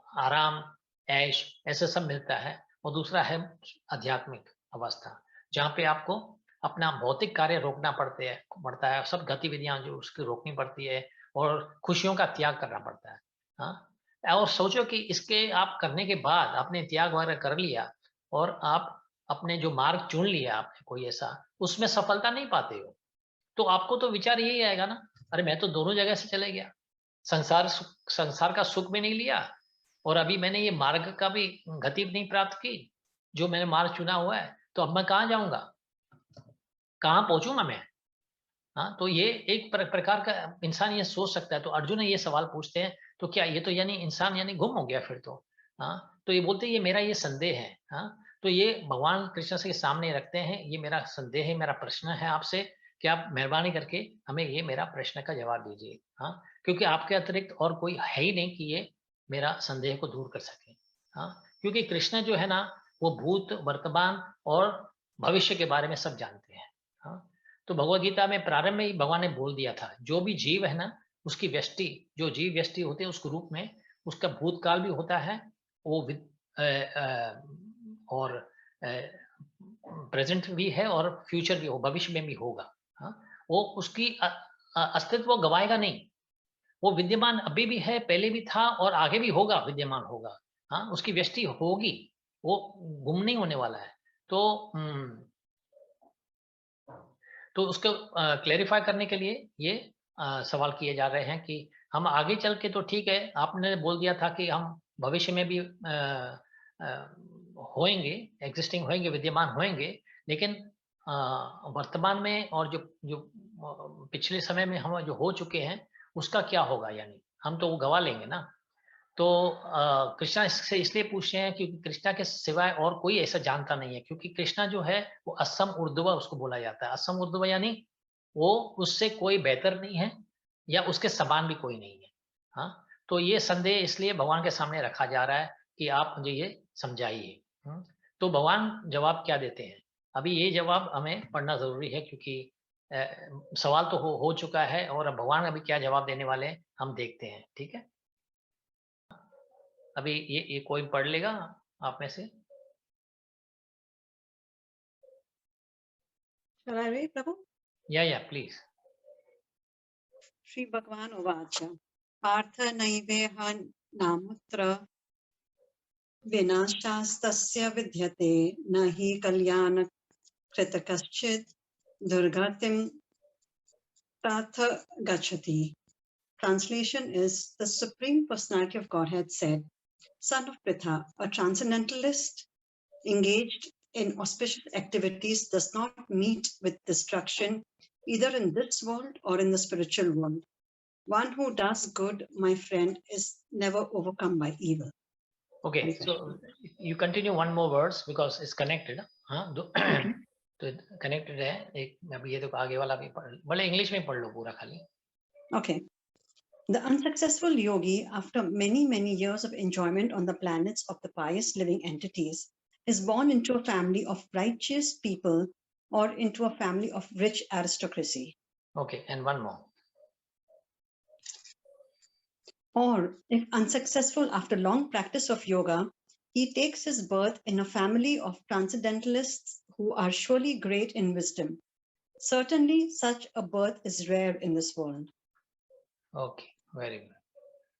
आराम, ऐश ऐसा सब मिलता है। और दूसरा है आध्यात्मिक अवस्था, जहाँ पे आपको अपना भौतिक कार्य रोकना पड़ता है, सब गतिविधियां जो उसकी रोकनी पड़ती है, और खुशियों का त्याग करना पड़ता है। हाँ, और सोचो कि इसके आप करने के बाद आपने त्याग वगैरह कर लिया, और आप अपने जो मार्ग चुन लिया आपने कोई ऐसा, उसमें सफलता नहीं पाते हो, तो आपको तो विचार यही आएगा ना, अरे मैं तो दोनों जगह से चले गया, संसार का सुख भी नहीं लिया, और अभी मैंने ये मार्ग का भी गति नहीं प्राप्त की, जो मैंने मार्ग चुना हुआ है, तो अब मैं कहाँ जाऊंगा, कहाँ पहुंचूंगा मैं। हाँ, तो ये एक प्रकार का इंसान ये सोच सकता है। तो अर्जुन ये सवाल पूछते हैं, तो क्या ये तो यानी इंसान यानी गुम हो गया फिर तो। हाँ, तो ये बोलते हैं ये मेरा ये संदेह है। हाँ, तो ये भगवान कृष्ण के सामने रखते हैं, ये मेरा संदेह है, मेरा प्रश्न है आपसे कि आप मेहरबानी करके हमें ये मेरा प्रश्न का जवाब दीजिए। हाँ, क्योंकि आपके अतिरिक्त और कोई है ही नहीं कि ये मेरा संदेह को दूर कर सके। हाँ, क्योंकि कृष्ण जो है ना वो भूत, वर्तमान और भविष्य के बारे में सब जानते हैं। हाँ, तो भगवद गीता में प्रारंभ में ही भगवान ने बोल दिया था, जो भी जीव है ना उसकी व्यष्टि, जो जीव व्यष्टि होते हैं उसके रूप में उसका भूतकाल भी होता है, वो और प्रेजेंट भी है और फ्यूचर भी हो, भविष्य में भी होगा। हाँ, वो उसकी अस्तित्व वो गवाएगा नहीं, वो विद्यमान अभी भी है, पहले भी था और आगे भी होगा, विद्यमान होगा। हाँ, उसकी व्यष्टि होगी, वो गुम नहीं होने वाला है। तो तो उसको क्लेरिफाई करने के लिए ये सवाल किए जा रहे हैं कि हम आगे चल के तो ठीक है, आपने बोल दिया था कि हम भविष्य में भी होएंगे, एग्जिस्टिंग होएंगे, विद्यमान होएंगे, लेकिन वर्तमान में और जो जो पिछले समय में हम जो हो चुके हैं उसका क्या होगा, यानी हम तो वो गवा लेंगे ना। तो कृष्णा से इसलिए पूछ रहे हैं क्योंकि कृष्णा के सिवाय और कोई ऐसा जानता नहीं है, क्योंकि कृष्णा जो है वो असम उर्दुवा उसको बोला जाता है। असम उर्दुवा यानी वो उससे कोई बेहतर नहीं है या उसके समान भी कोई नहीं है। हाँ, तो ये संदेह इसलिए भगवान के सामने रखा जा रहा है कि आप मुझे ये समझाइए। तो भगवान जवाब क्या देते हैं, अभी ये जवाब हमें पढ़ना जरूरी है क्योंकि सवाल तो हो चुका है और अब भगवान अभी क्या जवाब देने वाले हैं हम देखते हैं। ठीक है, अभी ये कोई पढ़ लेगा आप में से? Shall I read, Prabhu? या please. Shri Bhagavan Uvacha. Partha naiveha namutra vinashastasya vidyate nahi kalyana kritakaschid durgatim tatha gachati. Translation is, the Supreme Personality of Godhead said, Son of Pritha, a transcendentalist engaged in auspicious activities does not meet with destruction either in this world or in the spiritual world. One who does good, my friend, is never overcome by evil. Okay, so you continue one more verse because it's connected. हाँ, तो connected है। एक अभी ये तो आगे वाला भी पढ़, भले इंग्लिश में पढ़ लो पूरा खाली। Okay. The unsuccessful yogi, after many years of enjoyment on the planets of the pious living entities, is born into a family of righteous people or into a family of rich aristocracy. Okay, and one more. Or, if unsuccessful after long practice of yoga, he takes his birth in a family of transcendentalists who are surely great in wisdom. Certainly, such a birth is rare in this world. Okay, very good.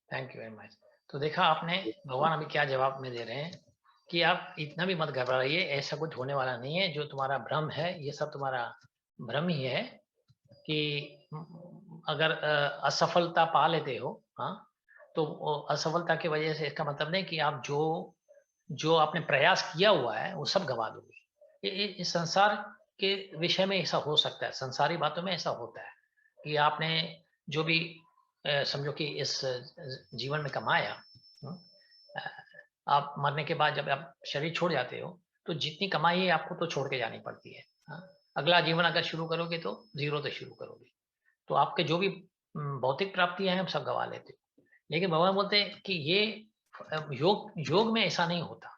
Thank you very much. तो देखा आपने, भगवान अभी क्या जवाब में दे रहे हैं कि आप इतना भी मत घबराइए, ऐसा कुछ होने वाला नहीं है। जो तुम्हारा भ्रम है ये सब तुम्हारा भ्रम ही है कि अगर असफलता पा लेते हो, हाँ, तो असफलता की वजह से इसका मतलब नहीं कि आप जो आपने प्रयास किया हुआ है वो सब गवा दोगे। इस संसार के विषय में ऐसा हो सकता है, संसारी बातों में ऐसा होता है कि आपने जो भी समझो कि इस जीवन में कमाया, आप मरने के बाद जब आप शरीर छोड़ जाते हो तो जितनी कमाई है आपको तो छोड़ के जानी पड़ती है। अगला जीवन अगर शुरू करोगे तो जीरो से शुरू करोगे, तो आपके जो भी भौतिक प्राप्तियां हैं सब गवा लेते हो। लेकिन भगवान बोलते हैं कि ये योग में ऐसा नहीं होता।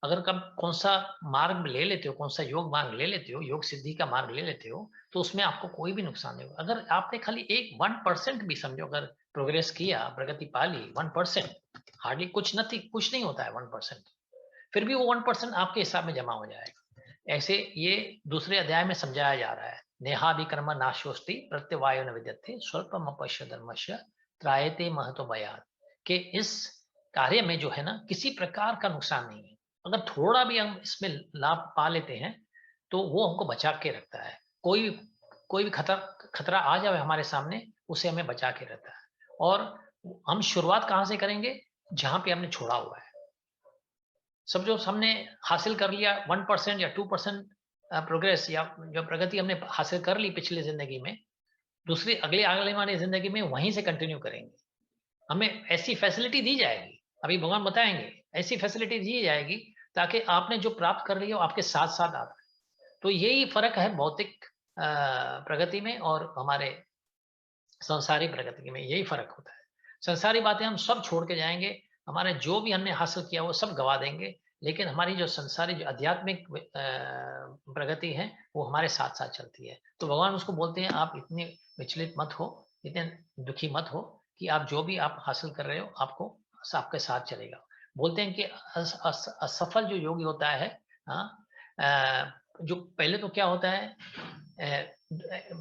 अगर कब कौन सा मार्ग ले लेते हो, कौन सा योग मार्ग ले लेते हो, योग सिद्धि का मार्ग ले लेते हो, तो उसमें आपको कोई भी नुकसान नहीं होगा। अगर आपने खाली 1% भी समझो अगर प्रोग्रेस किया, प्रगति पा ली, 1%, हार्डली कुछ नहीं होता है 1%, फिर भी वो 1% आपके हिसाब में जमा हो जाएगा। ऐसे ये दूसरे अध्याय में समझाया जा रहा है, नेहाभिकर्म नाशोस्ति प्रत्यवायो न विद्यते स्वल्पम अपश्य धर्मस्य त्रायते महतो भयात्, कि इस कार्य में जो है ना किसी प्रकार का नुकसान नहीं है। अगर थोड़ा भी हम इसमें लाभ पा लेते हैं तो वो हमको बचा के रखता है। कोई भी खतरा आ जाए हमारे सामने, उसे हमें बचा के रहता है। और हम शुरुआत कहाँ से करेंगे, जहां पे हमने छोड़ा हुआ है। सब जो हमने हासिल कर लिया 1% या 2% प्रोग्रेस या जो प्रगति हमने हासिल कर ली पिछली जिंदगी में, दूसरी अगले वाली जिंदगी में वहीं से कंटिन्यू करेंगे। हमें ऐसी फैसिलिटी दी जाएगी, अभी भगवान बताएंगे, ऐसी फैसिलिटी दी जाएगी ताकि आपने जो प्राप्त कर रही हो आपके साथ साथ आप। तो यही फर्क है भौतिक प्रगति में और हमारे संसारी प्रगति में, यही फर्क होता है। संसारी बातें हम सब छोड़ के जाएंगे, हमारे जो भी हमने हासिल किया वो सब गवा देंगे, लेकिन हमारी जो संसारी जो आध्यात्मिक प्रगति है वो हमारे साथ साथ चलती है। तो भगवान उसको बोलते हैं आप इतने विचलित मत हो, इतने दुखी मत हो कि आप जो भी आप हासिल कर रहे हो आपको आपके साथ चलेगा। बोलते हैं कि असफल जो योगी होता है, जो पहले तो क्या होता है,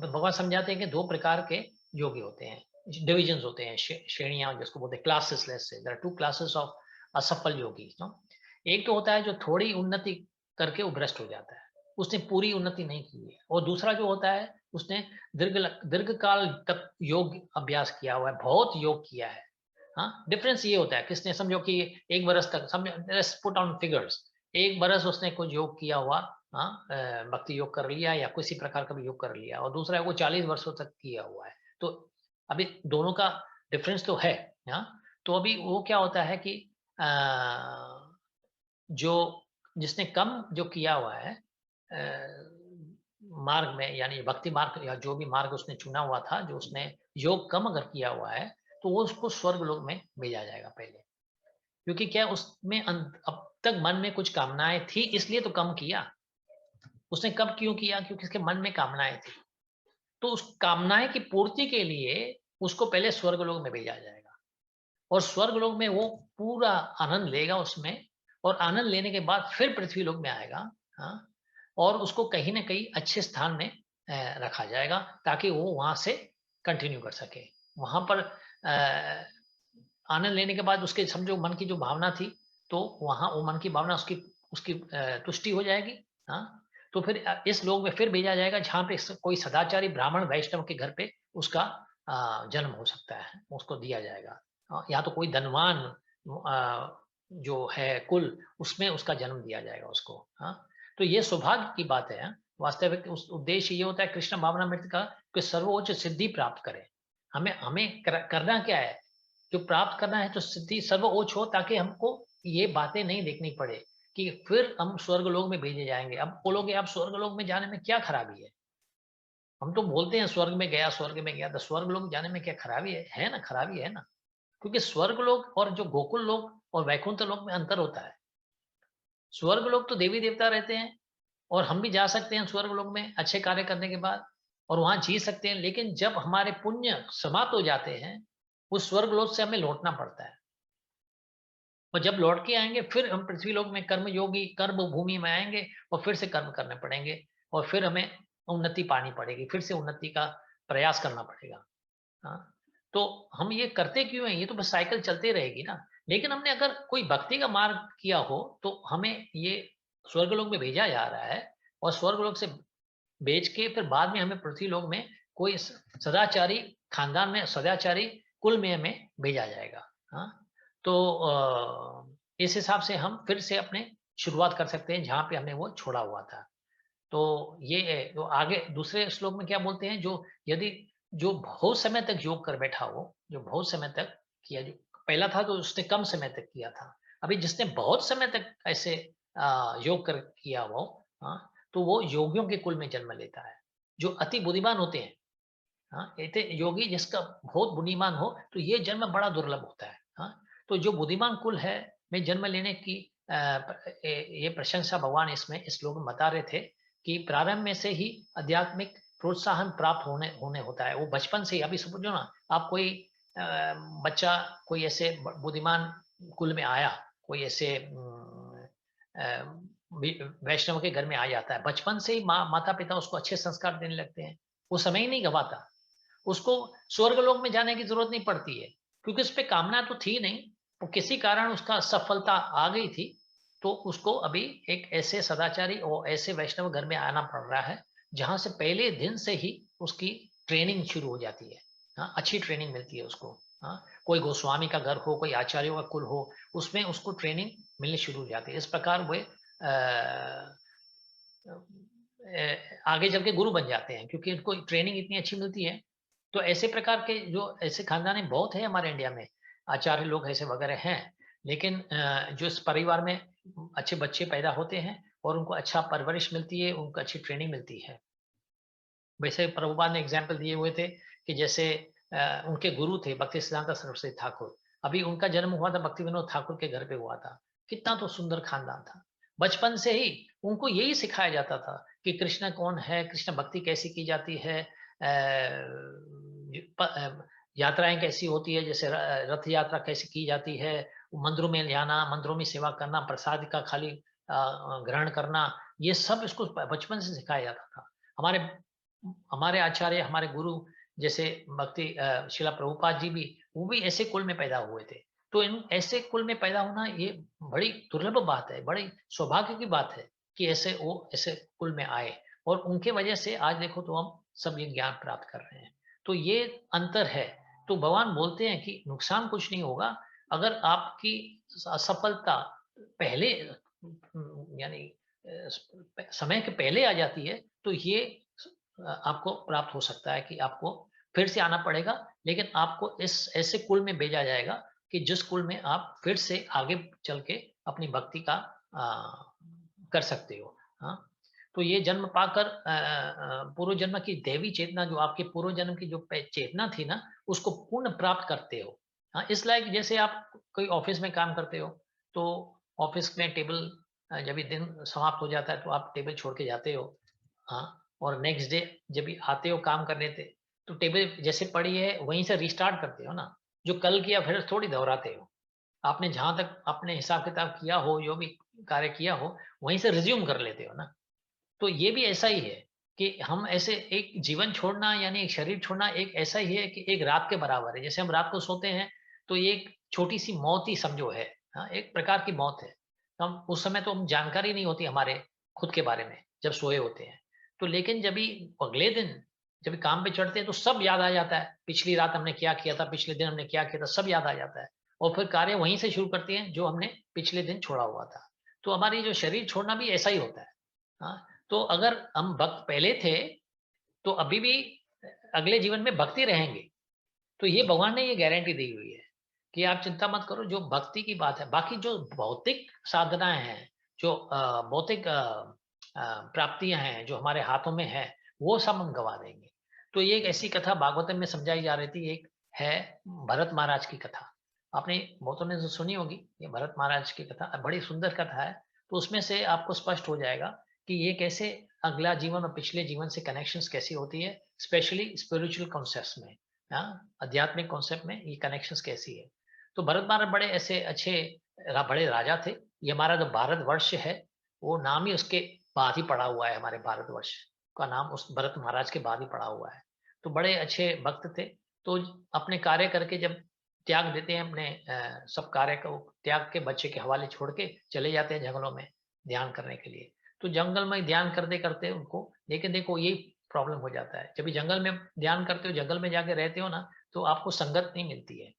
भगवान समझाते हैं कि दो प्रकार के योगी होते हैं, डिविजन्स होते हैं, श्रेणियां जिसको बोलते हैं classes. Let's say there are 2 classes of असफल योगी। एक तो होता है जो थोड़ी उन्नति करके वो भ्रष्ट हो जाता है, उसने पूरी उन्नति नहीं की है, और दूसरा जो होता है उसने दीर्घकाल तक योग अभ्यास किया हुआ है, बहुत योग किया है। हाँ, डिफरेंस ये होता है, किसने समझो कि 1 बरस तक, समझो लेट्स पुट ऑन फिगर्स, 1 बरस उसने कुछ योग किया हुआ, भक्ति योग कर लिया या किसी प्रकार का भी योग कर लिया, और दूसरा है वो 40 वर्षों तक किया हुआ है। तो अभी दोनों का डिफरेंस तो है। तो अभी वो क्या होता है कि जो जिसने कम जो किया हुआ है मार्ग में, यानी भक्ति मार्ग या जो भी मार्ग उसने चुना हुआ था, जो उसने योग कम अगर किया हुआ है, तो वो उसको स्वर्ग लोक में भेजा जाएगा पहले। क्योंकि क्या उसमें अब तक मन में कुछ कामनाएं थी, इसलिए तो कम किया उसने। कब क्यों किया? क्योंकि उसके मन में कामनाएं थी, तो उस कामनाएं की पूर्ति के लिए उसको पहले स्वर्ग लोक में भेजा जाएगा, और स्वर्ग लोक में वो पूरा आनंद लेगा उसमें, और आनंद लेने के बाद फिर पृथ्वी लोक में आएगा। और उसको कहीं ना कहीं अच्छे स्थान में रखा जाएगा ताकि वो वहां से कंटिन्यू कर सके। वहां पर आनंद लेने के बाद उसके समझो मन की जो भावना थी, तो वहां वो मन की भावना उसकी उसकी तुष्टि हो जाएगी। तो फिर इस लोक में फिर भेजा जाएगा जहां पे कोई सदाचारी ब्राह्मण वैष्णव के घर पे उसका जन्म हो सकता है, उसको दिया जाएगा। या तो कोई धनवान जो है कुल, उसमें उसका जन्म दिया जाएगा उसको। तो ये सौभाग्य की बात है। वास्तविक उस उद्देश्य ये होता है कृष्ण भावनामृत का कि सर्वोच्च सिद्धि प्राप्त करें। हमें हमें करना क्या है? जो प्राप्त करना है तो सिद्धि सर्वोच्च हो, ताकि हमको ये बातें नहीं देखनी पड़े कि फिर हम स्वर्ग लोक में भेजे जाएंगे। अब बोलोगे आप स्वर्ग लोक में जाने में क्या खराबी है? हम तो बोलते हैं स्वर्ग में गया, स्वर्ग में गया, तो स्वर्ग लोक जाने में क्या खराबी है ना? खराबी है ना, क्योंकि स्वर्ग लोक और जो गोकुल लोक और वैकुंठ लोक में अंतर होता है। स्वर्ग लोक तो देवी देवता रहते हैं, और हम भी जा सकते हैं स्वर्ग लोक में अच्छे कार्य करने के बाद, और वहां जी सकते हैं। लेकिन जब हमारे पुण्य समाप्त हो जाते हैं, उस स्वर्ग लोक से हमें लौटना पड़ता है, और जब लौट के आएंगे फिर हम पृथ्वी लोक में कर्म योगी कर्म भूमि में आएंगे, और फिर से कर्म करने पड़ेंगे, और फिर हमें उन्नति पानी पड़ेगी, फिर से उन्नति का प्रयास करना पड़ेगा। तो हम ये करते क्यों हैं? ये तो बस साइकिल चलती रहेगी ना। लेकिन हमने अगर कोई भक्ति का मार्ग किया हो, तो हमें ये स्वर्गलोक में भेजा जा रहा है, और स्वर्गलोक से भेज के फिर बाद में हमें पृथ्वी लोक में कोई सदाचारी खानदान में, सदाचारी कुल में हमें भेजा जाएगा। तो इस हिसाब से हम फिर से अपने शुरुआत कर सकते हैं जहां पे हमने वो छोड़ा हुआ था। तो ये तो आगे दूसरे श्लोक में क्या बोलते हैं, जो यदि जो बहुत समय तक योग कर बैठा हो, जो बहुत समय तक किया, जो पहला था तो उसने कम समय तक किया था, अभी जिसने बहुत समय तक ऐसे योग कर किया हो, तो वो योगियों के कुल में जन्म लेता है, जो अति बुद्धिमान होते हैं। ऐसे योगी जिसका बहुत बुद्धिमान हो, तो ये जन्म बड़ा दुर्लभ होता है। तो जो बुद्धिमान कुल है में जन्म लेने की ये प्रशंसा भगवान इसमें इस श्लोक में बता रहे थे कि प्रारंभ में से ही आध्यात्मिक प्रोत्साहन प्राप्त होने होता है। वो बचपन से ही, अभी समझो ना, आप कोई बच्चा कोई ऐसे बुद्धिमान कुल में आया, कोई ऐसे वैष्णव के घर में आ जाता है, बचपन से ही माता पिता उसको अच्छे संस्कार देने लगते हैं, वो समय ही नहीं गवाता, उसको स्वर्गलोक में जाने की जरूरत नहीं पड़ती है, क्योंकि उस पर कामना तो थी नहीं, वो किसी कारण उसका सफलता आ गई थी, तो उसको अभी एक ऐसे सदाचारी और ऐसे वैष्णव घर में आना पड़ रहा है जहां से पहले दिन से ही उसकी ट्रेनिंग शुरू हो जाती है। अच्छी ट्रेनिंग मिलती है उसको। कोई गोस्वामी का घर हो, कोई आचार्यों का कुल हो, उसमें उसको ट्रेनिंग मिलनी शुरू हो जाती है। इस प्रकार वे आगे चल के गुरु बन जाते हैं, क्योंकि उनको ट्रेनिंग इतनी अच्छी मिलती है। तो ऐसे प्रकार के जो ऐसे खानदान बहुत है हमारे इंडिया में, आचार्य लोग ऐसे वगैरह हैं, लेकिन जो इस परिवार में अच्छे बच्चे पैदा होते हैं और उनको अच्छा परवरिश मिलती है, उनको अच्छी ट्रेनिंग मिलती है। वैसे प्रभुपाद ने एग्जाम्पल दिए हुए थे कि जैसे उनके गुरु थे भक्तिसिद्धांत सरस्वती ठाकुर, अभी उनका जन्म हुआ था भक्ति विनोद ठाकुर के घर पे हुआ था। कितना तो सुंदर खानदान था। बचपन से ही उनको यही सिखाया जाता था कि कृष्ण कौन है, कृष्ण भक्ति कैसी की जाती है, यात्राएं कैसी होती है, जैसे रथ यात्रा कैसी की जाती है, मंदिरों में जाना, मंदिरों में सेवा करना, प्रसाद का खाली ग्रहण करना, ये सब इसको बचपन से सिखाया जाता था। हमारे हमारे आचार्य, हमारे गुरु जैसे भक्ति शिला प्रभुपाद जी भी, वो भी ऐसे कुल में पैदा हुए थे। तो इन ऐसे कुल में पैदा होना ये बड़ी दुर्लभ बात है, बड़ी सौभाग्य की बात है कि ऐसे वो ऐसे कुल में आए, और उनके वजह से आज देखो तो हम सब ये ज्ञान प्राप्त कर रहे हैं। तो ये अंतर है। तो भगवान बोलते हैं कि नुकसान कुछ नहीं होगा अगर आपकी असफलता पहले यानी समय के पहले आ जाती है, तो ये आपको प्राप्त हो सकता है कि आपको फिर से आना पड़ेगा, लेकिन आपको इस ऐसे कुल में भेजा जाएगा कि जिस कुल में आप फिर से आगे चल के अपनी भक्ति का कर सकते हो। हाँ, तो ये जन्म पाकर पूर्व जन्म की दैवी चेतना, जो आपके पूर्व जन्म की जो चेतना थी ना, उसको पूर्ण प्राप्त करते हो। हाँ, इसलिए जैसे आप कोई ऑफिस में काम करते हो, तो ऑफिस में टेबल जब भी दिन समाप्त हो जाता है तो आप टेबल छोड़ के जाते हो। हाँ, और नेक्स्ट डे जब भी आते हो काम करने थे, तो टेबल जैसे पड़ी है वहीं से रिस्टार्ट करते हो ना, जो कल किया फिर थोड़ी दोहराते हो। आपने जहां तक अपने हिसाब किताब किया हो, जो भी कार्य किया हो, वहीं से रिज्यूम कर लेते हो ना। तो ये भी ऐसा ही है कि हम ऐसे एक जीवन छोड़ना यानी एक शरीर छोड़ना एक ऐसा ही है कि एक रात के बराबर है। जैसे हम रात को सोते हैं तो ये एक छोटी सी मौत ही समझो है। हाँ, एक प्रकार की मौत है। हम उस समय तो हम जानकारी नहीं होती हमारे खुद के बारे में जब सोए होते हैं। तो लेकिन जब भी अगले दिन जब भी काम पे चढ़ते हैं तो सब याद आ जाता है। पिछली रात हमने क्या किया था, पिछले दिन हमने क्या किया था, सब याद आ जाता है। और फिर कार्य वहीं से शुरू करते हैं जो हमने पिछले दिन छोड़ा हुआ था। तो हमारी जो शरीर छोड़ना भी ऐसा ही होता है। हाँ, तो अगर हम भक्त पहले थे तो अभी भी अगले जीवन में भक्ति रहेंगे। तो ये भगवान ने ये गारंटी दी हुई है कि आप चिंता मत करो। जो भक्ति की बात है, बाकी जो भौतिक साधनाएं हैं, जो भौतिक प्राप्तियां हैं जो हमारे हाथों में है, वो सब हम गवा देंगे। तो ये एक ऐसी कथा भागवतम में समझाई जा रही थी। एक है भरत महाराज की कथा, आपने बहुतों ने सुनी होगी। ये भरत महाराज की कथा बड़ी सुंदर कथा है। तो उसमें से आपको स्पष्ट हो जाएगा कि ये कैसे अगला जीवन और पिछले जीवन से कनेक्शंस कैसी होती है, स्पेशली स्पिरिचुअल कॉन्सेप्ट्स में। हाँ, आध्यात्मिक कॉन्सेप्ट में ये कनेक्शंस कैसी है। तो भरत महाराज बड़े ऐसे अच्छे बड़े राजा थे। ये हमारा जो भारतवर्ष है, वो नाम ही उसके बाद ही पड़ा हुआ है। हमारे भारतवर्ष का नाम उस भरत महाराज के बाद ही पड़ा हुआ है। तो बड़े अच्छे भक्त थे। तो अपने कार्य करके जब त्याग देते हैं, अपने सब कार्य को त्याग के बच्चे के हवाले छोड़ के चले जाते हैं जंगलों में ध्यान करने के लिए। तो जंगल में ध्यान करते करते उनको, लेकिन देखो यही प्रॉब्लम हो जाता है। जब भी जंगल में ध्यान करते हो, जंगल में जाके रहते हो ना, तो आपको संगत नहीं मिलती है।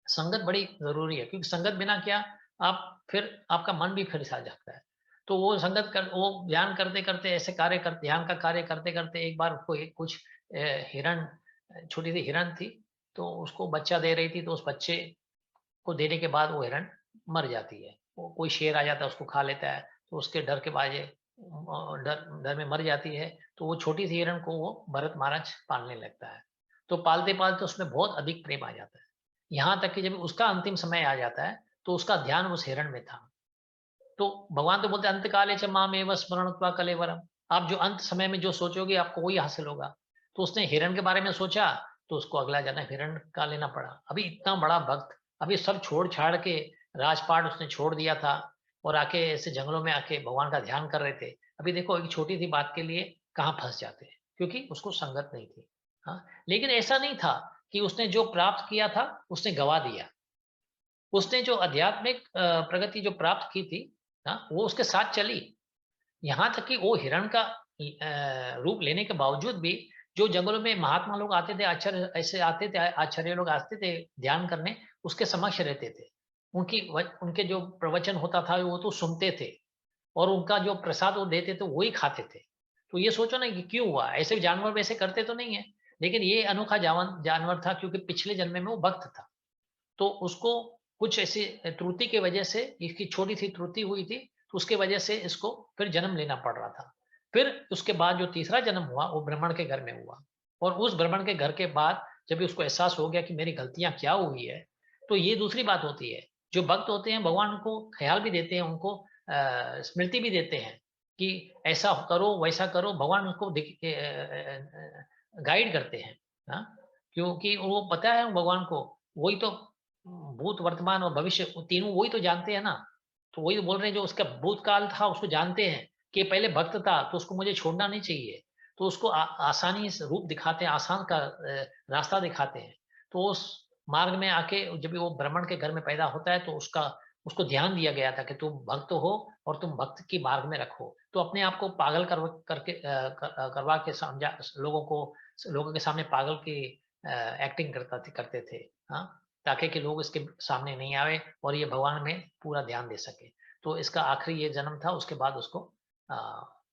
संगत बड़ी जरूरी है, क्योंकि संगत बिना क्या आप फिर आपका मन भी फिर सा जाता है। तो वो संगत कर, वो ध्यान करते करते ऐसे कार्य कर, ध्यान का कार्य करते करते एक बार उसको एक कुछ हिरण, छोटी सी हिरण थी, तो उसको बच्चा दे रही थी। तो उस बच्चे को देने के बाद वो हिरण मर जाती है। वो कोई शेर आ जाता है उसको खा लेता है, तो उसके डर के बाद ये डर डर में मर जाती है। तो वो छोटी सी हिरण को वो भरत महाराज पालने लगता है। तो पालते पालते उसमें बहुत अधिक प्रेम आ जाता है। यहाँ तक कि जब उसका अंतिम समय आ जाता है तो उसका ध्यान उस हिरण में था। तो भगवान तो बोलते अंत काले च मामेव स्मरणत्वा कलेवरम, आप जो अंत समय में जो सोचोगे आपको वही हासिल होगा। तो उसने हिरण के बारे में सोचा, तो उसको अगला जन्म हिरण का लेना पड़ा। अभी इतना बड़ा भक्त, अभी सब छोड़ छाड़ के राजपाट उसने छोड़ दिया था और आके ऐसे जंगलों में आके भगवान का ध्यान कर रहे थे। अभी देखो एक छोटी सी बात के लिए कहाँ फंस जाते हैं, क्योंकि उसको संगत नहीं थी। हाँ, लेकिन ऐसा नहीं था कि उसने जो प्राप्त किया था उसने गवा दिया। उसने जो आध्यात्मिक प्रगति जो प्राप्त की थी, हाँ, वो उसके साथ चली। यहाँ तक कि वो हिरण का रूप लेने के बावजूद भी जो जंगलों में महात्मा लोग आते थे, आचार्य ऐसे आते थे, आचार्य लोग आते थे ध्यान करने, उसके समक्ष रहते थे। उनके जो प्रवचन होता था वो तो सुनते थे, और उनका जो प्रसाद वो देते थे वही खाते थे। तो ये सोचो ना कि क्यों हुआ, ऐसे जानवर वैसे करते तो नहीं है, लेकिन ये अनोखा जानवर था क्योंकि पिछले जन्म में वो भक्त था। तो उसको कुछ ऐसी त्रुटि की वजह से, इसकी छोटी सी त्रुटि हुई थी, तो उसके वजह से इसको फिर जन्म लेना पड़ रहा था। फिर उसके बाद जो तीसरा जन्म हुआ वो ब्राह्मण के घर में हुआ, और उस ब्राह्मण के घर के बाद जब उसको एहसास हो गया कि मेरी गलतियां क्या हुई है, तो ये दूसरी बात होती है। जो भक्त होते हैं भगवान उनको ख्याल भी देते हैं, उनको स्मृति भी देते हैं कि ऐसा करो वैसा करो, भगवान उसको गाइड करते हैं। हाँ, क्योंकि वो पता है भगवान को, वही तो भूत वर्तमान और भविष्य तीनों वही तो जानते हैं ना। तो वही तो बोल रहे हैं, जो उसका भूतकाल था उसको जानते हैं कि पहले भक्त था तो उसको मुझे छोड़ना नहीं चाहिए, तो उसको आसानी से रूप दिखाते हैं, आसान का रास्ता दिखाते हैं। तो उस मार्ग में आके जब वो ब्राह्मण के घर में पैदा होता है तो उसको ध्यान दिया गया था कि तुम भक्त हो और तुम भक्त की मार्ग में रखो। तो अपने आप को पागल करवा के समझा, लोगों के सामने पागल की एक्टिंग करते थे। हाँ, ताकि कि लोग इसके सामने नहीं आवे और ये भगवान में पूरा ध्यान दे सके। तो इसका आखिरी ये जन्म था, उसके बाद उसको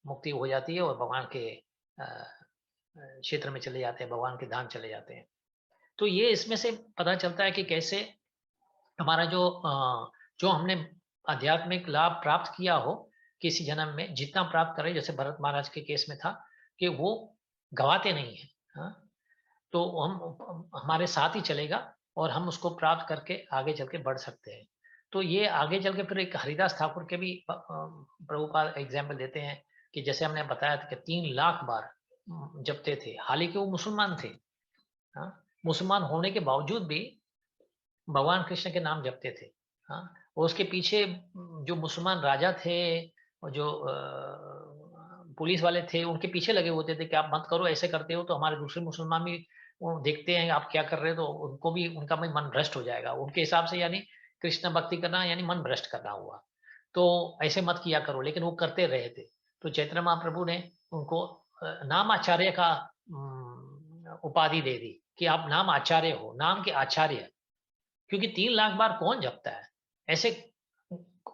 मुक्ति हो जाती है और भगवान के क्षेत्र में चले जाते हैं, भगवान के धाम चले जाते हैं। तो ये इसमें से पता चलता है कि कैसे हमारा जो हमने आध्यात्मिक लाभ प्राप्त किया हो किसी जन्म में, जितना प्राप्त करें, जैसे भरत महाराज के केस में था कि वो गवाते नहीं है। हाँ, तो हम हमारे साथ ही चलेगा और हम उसको प्राप्त करके आगे चल के बढ़ सकते हैं। तो ये आगे चल के फिर एक हरिदास ठाकुर के भी प्रभुपाद एग्जाम्पल देते हैं कि जैसे हमने बताया था कि 3 लाख बार जपते थे, हालांकि वो मुसलमान थे। हाँ, मुसलमान होने के बावजूद भी भगवान कृष्ण के नाम जपते थे। हाँ, और उसके पीछे जो मुसलमान राजा थे और जो पुलिस वाले थे उनके पीछे लगे होते थे कि आप मत करो, ऐसे करते हो तो हमारे दूसरे मुसलमान भी वो देखते हैं आप क्या कर रहे हो, तो उनको भी उनका भी मन भ्रष्ट हो जाएगा उनके हिसाब से। यानी कृष्ण भक्ति करना यानी मन भ्रष्ट करना हुआ, तो ऐसे मत किया करो, लेकिन वो करते रहे थे। तो चैतन्य महाप्रभु ने उनको नाम आचार्य का उपाधि दे दी कि आप नाम आचार्य हो, नाम के आचार्य। क्योंकि 3 लाख बार कौन जपता है? ऐसे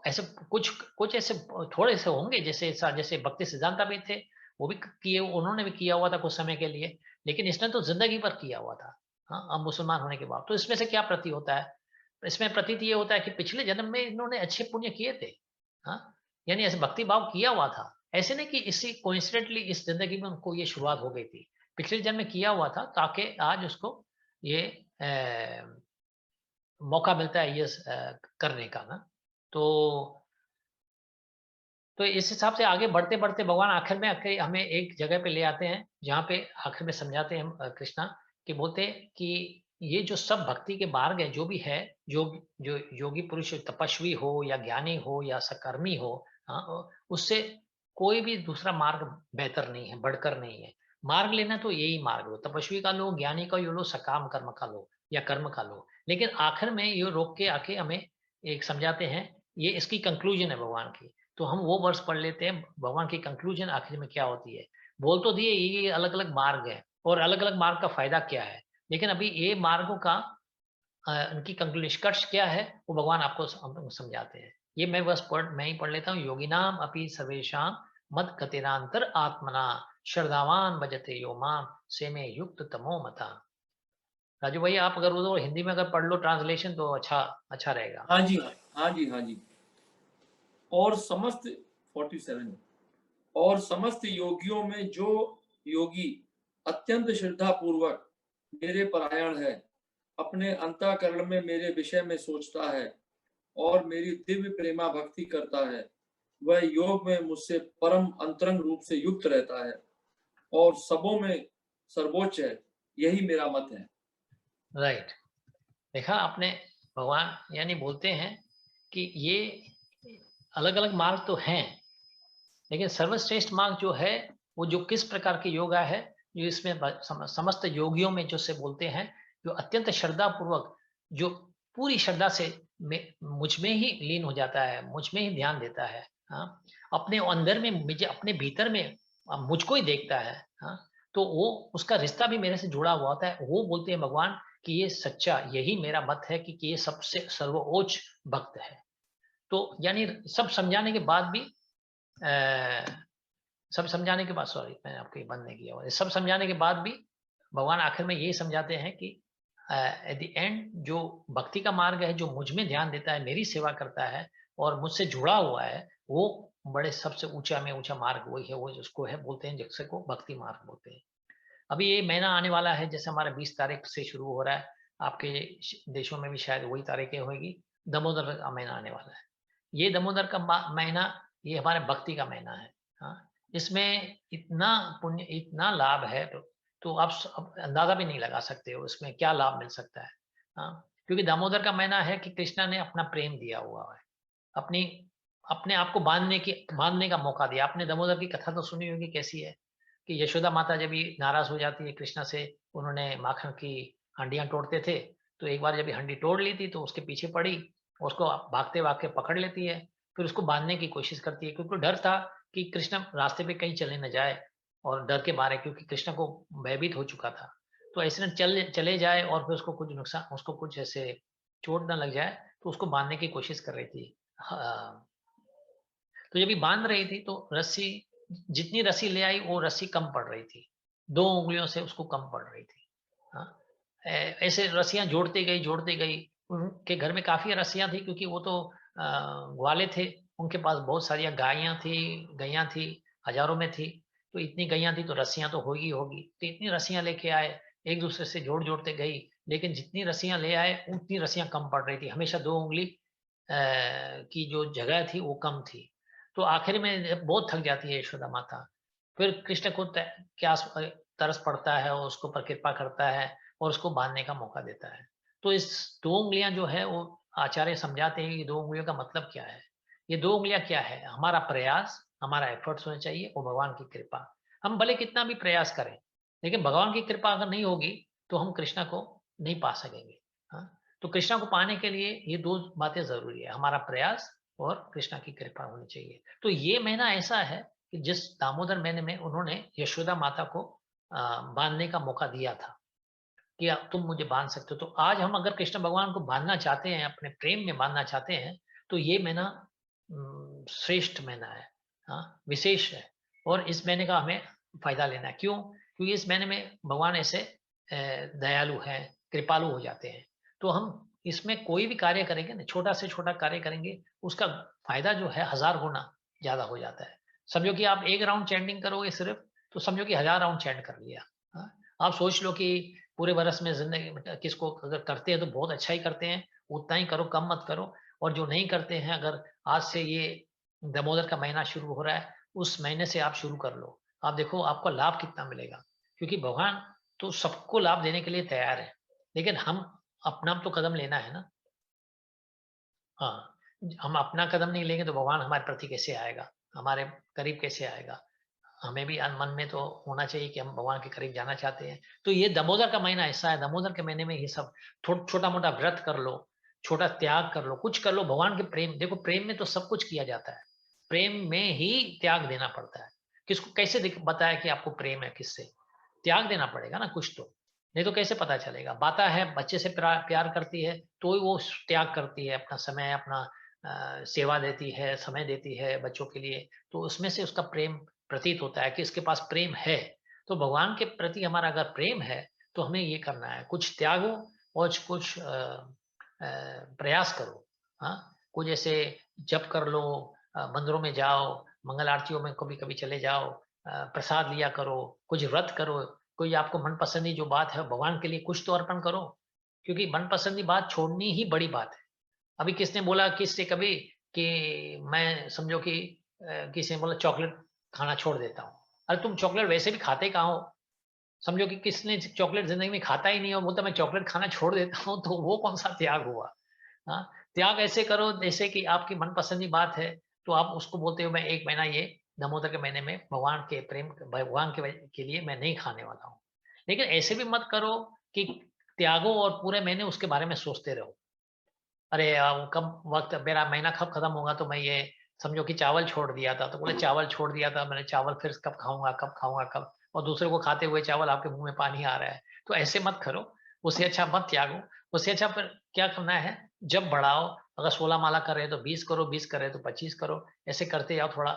ऐसे कुछ ऐसे थोड़े से होंगे, जैसे भक्ति सिद्धांता भी थे, वो भी किए, उन्होंने भी किया हुआ था कुछ समय के लिए, लेकिन इसने तो जिंदगी भर किया हुआ था। हाँ, अब मुसलमान होने के बाद तो इसमें से क्या प्रतीत होता है? इसमें प्रतीत ये होता है कि पिछले जन्म में इन्होंने अच्छे पुण्य किए थे। हाँ, यानी ऐसे भक्ति भाव किया हुआ था, ऐसे नहीं कि इसी कोइंसिडेंटली इस जिंदगी में उनको ये शुरुआत हो गई थी, पिछले जन्म में किया हुआ था, ताकि आज उसको ये मौका मिलता है ये करने का ना। तो इस हिसाब से आगे बढ़ते बढ़ते भगवान आखिर में हमें एक जगह पे ले आते हैं, जहाँ पे आखिर में समझाते हैं कृष्णा कि बोलते हैं कि ये जो सब भक्ति के मार्ग है, जो भी है, जो योगी पुरुष तपस्वी हो या ज्ञानी हो या सकर्मी हो, हाँ, उससे कोई भी दूसरा मार्ग बेहतर नहीं है, बढ़कर नहीं है। मार्ग लेना तो यही मार्ग लो, तपस्वी का लो, ज्ञानी का लो, सकाम कर्म का लो या कर्म का लो। लेकिन आखिर में ये रोक के आके हमें एक समझाते हैं, ये इसकी कंक्लूजन है भगवान की। तो हम वो वर्ष पढ़ लेते हैं, भगवान की कंक्लूजन आखिर में क्या होती है। बोल तो दिए ये अलग अलग मार्ग है और अलग अलग मार्ग का फायदा क्या है, लेकिन अभी ये मार्गों का उनकी निष्कर्ष क्या है वो भगवान आपको समझाते हैं। ये मैं ही पढ़ लेता हूँ। योगिनाम अपि सर्वेषां मद गतिरांतर आत्मना श्रद्धावान भजते यो माम से में युक्त तमो मता। राजू भाई, आप अगर वो हिंदी में अगर पढ़ लो ट्रांसलेशन तो अच्छा रहेगा। हाँ जी, हाँ जी, हाँ जी। और समस्त 47 और समस्त योगियों में जो योगी अत्यंत श्रद्धा पूर्वक मेरे परायण है, अपने अंतःकरण में मेरे विषय में सोचता है और मेरी दिव्य प्रेमा भक्ति करता है, वह योग में मुझसे परम अंतरंग रूप से युक्त रहता है और सबों में सर्वोच्च है। यही मेरा मत है। राइट, देखा आपने, भगवान यानी बोलते हैं कि ये अलग अलग मार्ग तो हैं, लेकिन सर्वश्रेष्ठ मार्ग जो है वो जो किस प्रकार के योगा है, जो इसमें समस्त योगियों में जो से बोलते हैं, जो अत्यंत श्रद्धा पूर्वक, जो पूरी श्रद्धा से मुझ में ही लीन हो जाता है, मुझ में ही ध्यान देता है। हाँ, अपने अंदर में मुझे, अपने भीतर में मुझको ही देखता है। हाँ, तो वो उसका रिश्ता भी मेरे से जुड़ा हुआ होता है। वो बोलते हैं भगवान कि ये सच्चा, यही मेरा मत है कि ये सबसे सर्वोच्च भक्त है। तो यानी सब समझाने के बाद भी सॉरी मैंने आपको ये बंद नहीं किया हुआ, सब समझाने के बाद भी भगवान आखिर में यही समझाते हैं कि एट द एंड जो भक्ति का मार्ग है, जो मुझ में ध्यान देता है, मेरी सेवा करता है और मुझसे जुड़ा हुआ है, वो बड़े सबसे ऊंचा में ऊंचा मार्ग वही है, वो जिसको है बोलते हैं, जिससे को भक्ति मार्ग बोलते हैं। अभी ये महीना आने वाला है, जैसे हमारा 20 तारीख से शुरू हो रहा है, आपके देशों में भी शायद वही तारीखें होगी, दामोदर का महीना आने वाला है। ये दामोदर का महीना, ये हमारे भक्ति का महीना है। हाँ, इसमें इतना पुण्य, इतना लाभ है, तो आप अंदाजा भी नहीं लगा सकते हो इसमें क्या लाभ मिल सकता है। हाँ, क्योंकि दामोदर का महीना है कि कृष्णा ने अपना प्रेम दिया हुआ है, अपनी अपने आप को बांधने का मौका दिया। आपने दामोदर की कथा तो सुनी होगी, कैसी है कि यशोदा माता जब भी नाराज हो जाती है कृष्णा से, उन्होंने माखन की हांडियां तोड़ते थे, तो एक बार जब हंडी तोड़ ली थी तो उसके पीछे पड़ी, उसको भागते भागते पकड़ लेती है, फिर उसको बांधने की कोशिश करती है, क्योंकि डर था कि कृष्ण रास्ते पे कहीं चले न जाए, और डर के मारे, क्योंकि कृष्ण को भयभीत हो चुका था, तो ऐसे चले जाए और फिर उसको कुछ नुकसान, उसको कुछ ऐसे चोट न लग जाए, तो उसको बांधने की कोशिश कर रही थी। तो जब भी बांध रही थी तो रस्सी, जितनी रस्सी ले आई वो रस्सी कम पड़ रही थी, 2 उंगलियों से उसको कम पड़ रही थी। हाँ, ऐसे रस्सियां जोड़ते गई। उनके घर में काफी रस्सियां थी, क्योंकि वो तो ग्वाले थे, उनके पास बहुत सारी गैया थी, हजारों में थी, तो इतनी गैया थी तो रस्सियां तो होगी, तो इतनी रस्सियां लेके आए, एक दूसरे से जोड़ते गई, लेकिन जितनी रस्सियां ले आए उतनी रस्सियां कम पड़ रही थी, हमेशा 2 उंगली की जो जगह थी वो कम थी। तो आखिर में बहुत थक जाती है यशोदा माता, फिर कृष्ण को क्या तरस पड़ता है और उसको पर कृपा करता है और उसको बांधने का मौका देता है। तो इस 2 उंगलियां जो है वो आचार्य समझाते हैं कि 2 उंगलियों का मतलब क्या है। ये 2 उंगलियां क्या है, हमारा प्रयास, हमारा एफर्ट्स होने चाहिए और भगवान की कृपा। हम भले कितना भी प्रयास करें, लेकिन भगवान की कृपा अगर नहीं होगी तो हम कृष्णा को नहीं पा सकेंगे। हाँ? तो कृष्णा को पाने के लिए ये 2 बातें जरूरी है, हमारा प्रयास और कृष्णा की कृपा होनी चाहिए। तो ये महीना ऐसा है कि जिस दामोदर महीने में उन्होंने यशोदा माता को बांधने का मौका दिया था कि अब तुम मुझे बांध सकते हो। तो आज हम अगर कृष्ण भगवान को बांधना चाहते हैं, अपने प्रेम में बांधना चाहते हैं, तो ये महीना श्रेष्ठ महीना है, हाँ, विशेष है, और इस महीने का हमें फायदा लेना है। क्यों? क्योंकि इस महीने में भगवान ऐसे दयालु हैं, कृपालु हो जाते हैं। तो हम इसमें कोई भी कार्य करेंगे ना, छोटा से छोटा कार्य करेंगे, उसका फायदा जो है 1000 गुना ज्यादा हो जाता है। समझो कि आप 1 राउंड चैंटिंग करोगे सिर्फ, तो समझो कि 1000 राउंड चैंट कर लिया। हाँ? आप सोच लो कि पूरे बरस में जिंदगी में किसको अगर करते हैं तो बहुत अच्छा ही करते हैं, उतना ही करो, कम मत करो। और जो नहीं करते हैं, अगर आज से ये दामोदर का महीना शुरू हो रहा है, उस महीने से आप शुरू कर लो, आप देखो आपको लाभ कितना मिलेगा। क्योंकि भगवान तो सबको लाभ देने के लिए तैयार है, लेकिन हम अपना तो कदम लेना है ना। हाँ, हम अपना कदम नहीं लेंगे तो भगवान हमारे प्रति कैसे आएगा, हमारे करीब कैसे आएगा। हमें भी मन में तो होना चाहिए कि हम भगवान के करीब जाना चाहते हैं। तो ये दामोदर का महीना ऐसा है, दामोदर के महीने में ये सब छोटा मोटा व्रत कर लो, छोटा त्याग कर लो, कुछ कर लो भगवान के प्रेम। देखो प्रेम में तो सब कुछ किया जाता है, प्रेम में ही त्याग देना पड़ता है। किसको कैसे बताया कि आपको प्रेम है, किससे? त्याग देना पड़ेगा ना कुछ तो, नहीं तो कैसे पता चलेगा। बाता है बच्चे से प्यार करती है तो ही वो त्याग करती है, अपना समय, अपना सेवा देती है, समय देती है बच्चों के लिए, तो उसमें से उसका प्रेम प्रतीत होता है कि इसके पास प्रेम है। तो भगवान के प्रति हमारा अगर प्रेम है तो हमें ये करना है, कुछ त्यागो और कुछ प्रयास करो। हाँ, कुछ ऐसे जप कर लो, मंदिरों में जाओ, मंगल आरतियों में कभी कभी चले जाओ, प्रसाद लिया करो, कुछ व्रत करो, कोई आपको मनपसंदी जो बात है भगवान के लिए कुछ तो अर्पण करो। क्योंकि मनपसंदी बात छोड़नी ही बड़ी बात है। अभी किसने बोला किससे कभी कि मैं समझो कि किसी ने बोला चॉकलेट खाना छोड़ देता हूँ। अरे तुम चॉकलेट वैसे भी खाते कहाँ हो? समझो कि किसने चॉकलेट जिंदगी में खाता ही नहीं हो, बोलता मैं चॉकलेट खाना छोड़ देता हूँ, तो वो कौन सा त्याग हुआ? हाँ, त्याग ऐसे करो जैसे कि आपकी मनपसंदी बात है, तो आप उसको बोलते हो मैं 1 महीना ये दामोदर के महीने में भगवान के प्रेम, भगवान के लिए मैं नहीं खाने वाला हूँ। लेकिन ऐसे भी मत करो कि त्यागो और पूरे महीने उसके बारे में सोचते रहो। अरे कब वक्त मेरा महीना कब खत्म होगा तो मैं ये समझो कि चावल छोड़ दिया था, तो बोले चावल छोड़ दिया था मैंने, चावल फिर कब खाऊंगा, कब, और दूसरे को खाते हुए चावल आपके मुंह में पानी आ रहा है। तो ऐसे मत करो, उससे अच्छा मत त्यागो। उससे अच्छा फिर क्या करना है, जब बढ़ाओ, अगर 16 माला कर रहे हैं तो 20 करो, 20 कर रहे हैं तो 25 करो, ऐसे करते जाओ थोड़ा।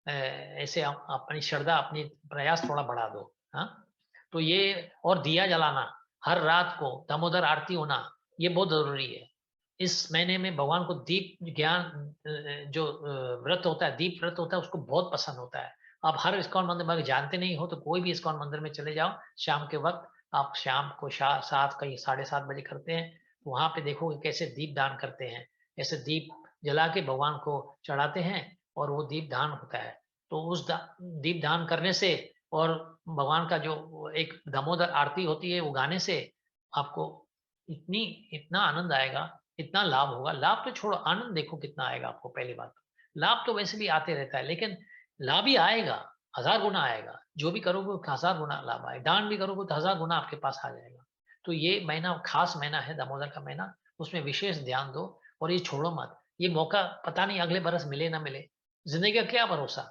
ऐसे अपनी श्रद्धा, अपनी प्रयास थोड़ा बढ़ा दो। हाँ, तो ये, और दिया जलाना, हर रात को दामोदर आरती होना ये बहुत जरूरी है। इस महीने में भगवान को दीप ज्ञान जो व्रत होता है, दीप व्रत होता है, उसको बहुत पसंद होता है। आप हर इस्कॉन मंदिर में अगर जानते नहीं हो तो कोई भी इस्कॉन मंदिर में चले जाओ, शाम के वक्त आप शाम को 7 कहीं 7:30 बजे करते हैं, वहां पे देखोगे कैसे दीप दान करते हैं, ऐसे दीप जला के भगवान को चढ़ाते हैं और वो दीप दान होता है। तो उस दीप दान करने से और भगवान का जो एक दामोदर आरती होती है वो गाने से आपको इतना आनंद आएगा, इतना लाभ होगा। लाभ तो छोड़ो, आनंद देखो कितना आएगा आपको। पहली बात, लाभ तो वैसे भी आते रहता है, लेकिन लाभ ही आएगा, 1000 गुना आएगा। जो भी करोगे 1000 गुना लाभ आएगा। दान भी करोगे तो 1000 गुना आपके पास आ जाएगा। तो ये महीना खास महीना है, दामोदर का महीना, उसमें विशेष ध्यान दो और ये छोड़ो मत। ये मौका पता नहीं अगले बरस मिले ना मिले, जिंदगी का क्या भरोसा।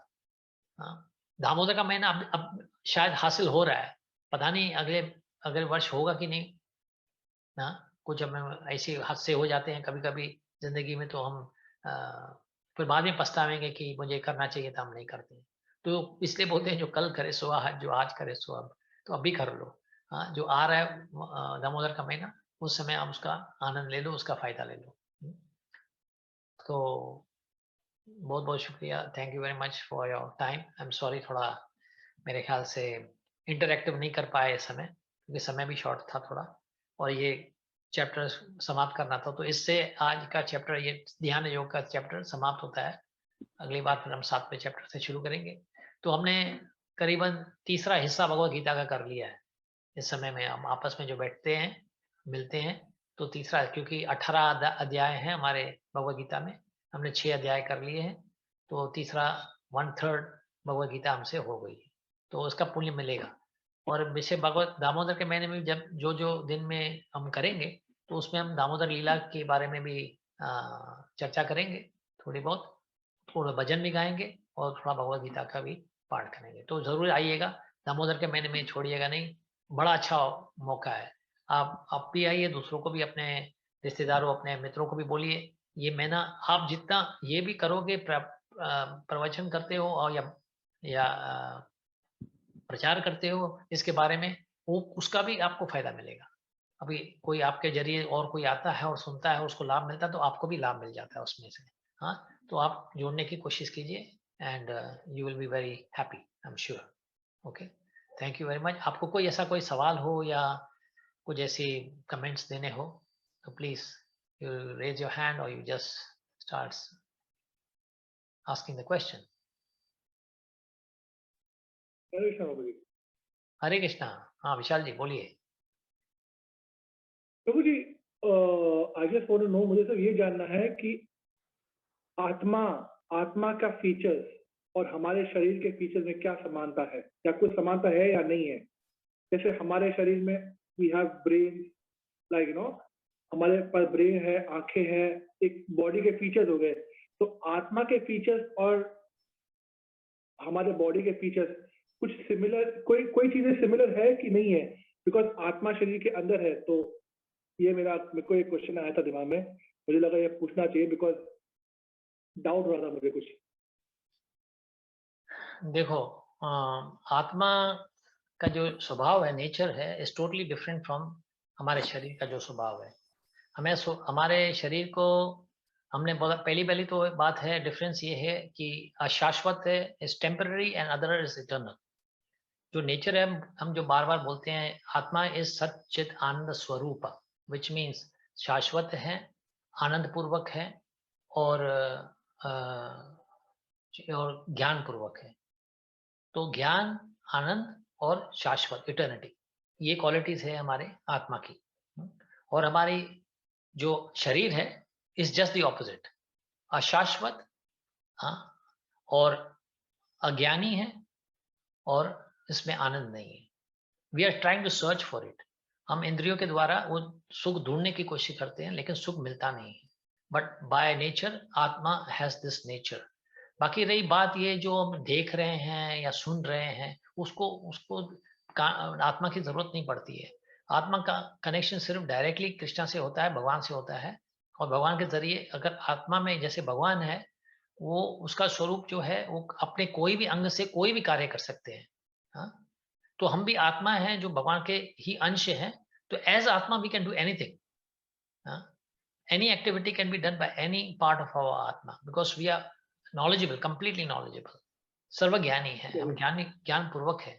हाँ, दामोदर का महीना अब शायद हासिल हो रहा है, पता नहीं अगले वर्ष होगा कि नहीं। ना कुछ हमें ऐसे हादसे हो जाते हैं कभी कभी जिंदगी में, तो हम फिर बाद में पछतावेंगे कि मुझे करना चाहिए था, हम नहीं करते। तो इसलिए बोलते हैं जो कल करे सो आज, जो आज करे सो अब। तो अभी कर लो। हाँ, जो आ रहा है दामोदर का महीना, उस समय आप उसका आनंद ले लो, उसका फायदा ले लो। तो बहुत बहुत शुक्रिया, thank you very much for your time. I am sorry, थोड़ा मेरे ख्याल से इंटरेक्टिव नहीं कर पाए इस समय, क्योंकि समय भी शॉर्ट था थोड़ा, और ये चैप्टर समाप्त करना था। तो इससे आज का चैप्टर, ये ध्यान योग का चैप्टर समाप्त होता है। अगली बार फिर हम 7वें चैप्टर से शुरू करेंगे। तो हमने करीबन तीसरा हिस्सा भगवद गीता का कर लिया है। इस समय में हम आपस में जो बैठते हैं, मिलते हैं, तो तीसरा, क्योंकि 18 अध्याय हैं हमारे भगवद गीता में, हमने 6 अध्याय कर लिए हैं, तो तीसरा 1/3 भगवद गीता हमसे हो गई है, तो उसका पुण्य मिलेगा। और विषय भगवत दामोदर के महीने में जब जो दिन में हम करेंगे, तो उसमें हम दामोदर लीला के बारे में भी चर्चा करेंगे थोड़ी बहुत, थोड़ा भजन भी गाएंगे और थोड़ा भगवद गीता का भी पाठ करेंगे। तो जरूर आइएगा, दामोदर के महीने में छोड़िएगा नहीं, बड़ा अच्छा मौका है। आप भी आइए, दूसरों को भी, अपने रिश्तेदारों, अपने मित्रों को भी बोलिए। ये महीना आप जितना ये भी करोगे, प्रवचन करते हो और या प्रचार करते हो इसके बारे में, वो उसका भी आपको फायदा मिलेगा। अभी कोई आपके जरिए और कोई आता है और सुनता है, उसको लाभ मिलता है, तो आपको भी लाभ मिल जाता है उसमें से। हाँ, तो आप जोड़ने की कोशिश कीजिए and you will be very happy, I am sure. Okay, thank you very much. आपको कोई ऐसा कोई सवाल हो या कुछ ऐसी कमेंट्स देने हो, तो please you raise your hand और you just start asking the question. Hare Krishna. हाँ विशाल जी बोलिए। प्रभु जी, I just want to know, मुझे सिर्फ ये जानना है कि आत्मा का फीचर्स और हमारे शरीर के फीचर्स में क्या समानता है, या कुछ समानता है या नहीं है। जैसे हमारे शरीर में we have brain, like you know, हमारे पास ब्रेन है, आंखें हैं, एक बॉडी के फीचर्स हो गए। तो आत्मा के फीचर्स और हमारे बॉडी के फीचर्स कुछ सिमिलर, कोई चीजें सिमिलर है कि नहीं है, बिकॉज आत्मा शरीर के अंदर है। तो ये मेरे को एक क्वेश्चन आया था दिमाग में, मुझे लगा ये पूछना चाहिए, बिकॉज डाउट हो रहा था मुझे कुछ। देखो, आत्मा का जो स्वभाव है, नेचर है, इज टोटली डिफरेंट फ्रॉम हमारे शरीर का जो स्वभाव है। हमारे शरीर को हमने बोला, पहली तो बात है, डिफरेंस ये है कि अशाश्वत है, is temporary, and other is eternal. जो नेचर है, हम जो बार बार बोलते हैं, आत्मा इज सच्चित आनंद स्वरूप, विच मीन्स शाश्वत है, आनंद पूर्वक है, और ज्ञान पूर्वक है। तो ज्ञान, आनंद और शाश्वत, इटर्निटी, ये क्वालिटीज है हमारे आत्मा की। और हमारी जो शरीर है इज जस्ट द ऑपोजिट, अशाश्वत, और अज्ञानी है, और इसमें आनंद नहीं है। We are trying to search for it. हम इंद्रियों के द्वारा वो सुख ढूंढने की कोशिश करते हैं, लेकिन सुख मिलता नहीं है। बट बाय नेचर आत्मा हैज दिस नेचर। बाकी रही बात ये जो हम देख रहे हैं या सुन रहे हैं, उसको आत्मा की जरूरत नहीं पड़ती है। आत्मा का कनेक्शन सिर्फ डायरेक्टली कृष्णा से होता है, भगवान से होता है। और भगवान के जरिए, अगर आत्मा में जैसे भगवान है, वो उसका स्वरूप जो है, वो अपने कोई भी अंग से कोई भी कार्य कर सकते हैं। हाँ, तो हम भी आत्मा हैं जो भगवान के ही अंश हैं, तो एज आत्मा we can do anything, any activity can be done by any part of our atma because we are knowledgeable, completely knowledgeable, सर्वज्ञानी है, हम ज्ञान पूर्वक है.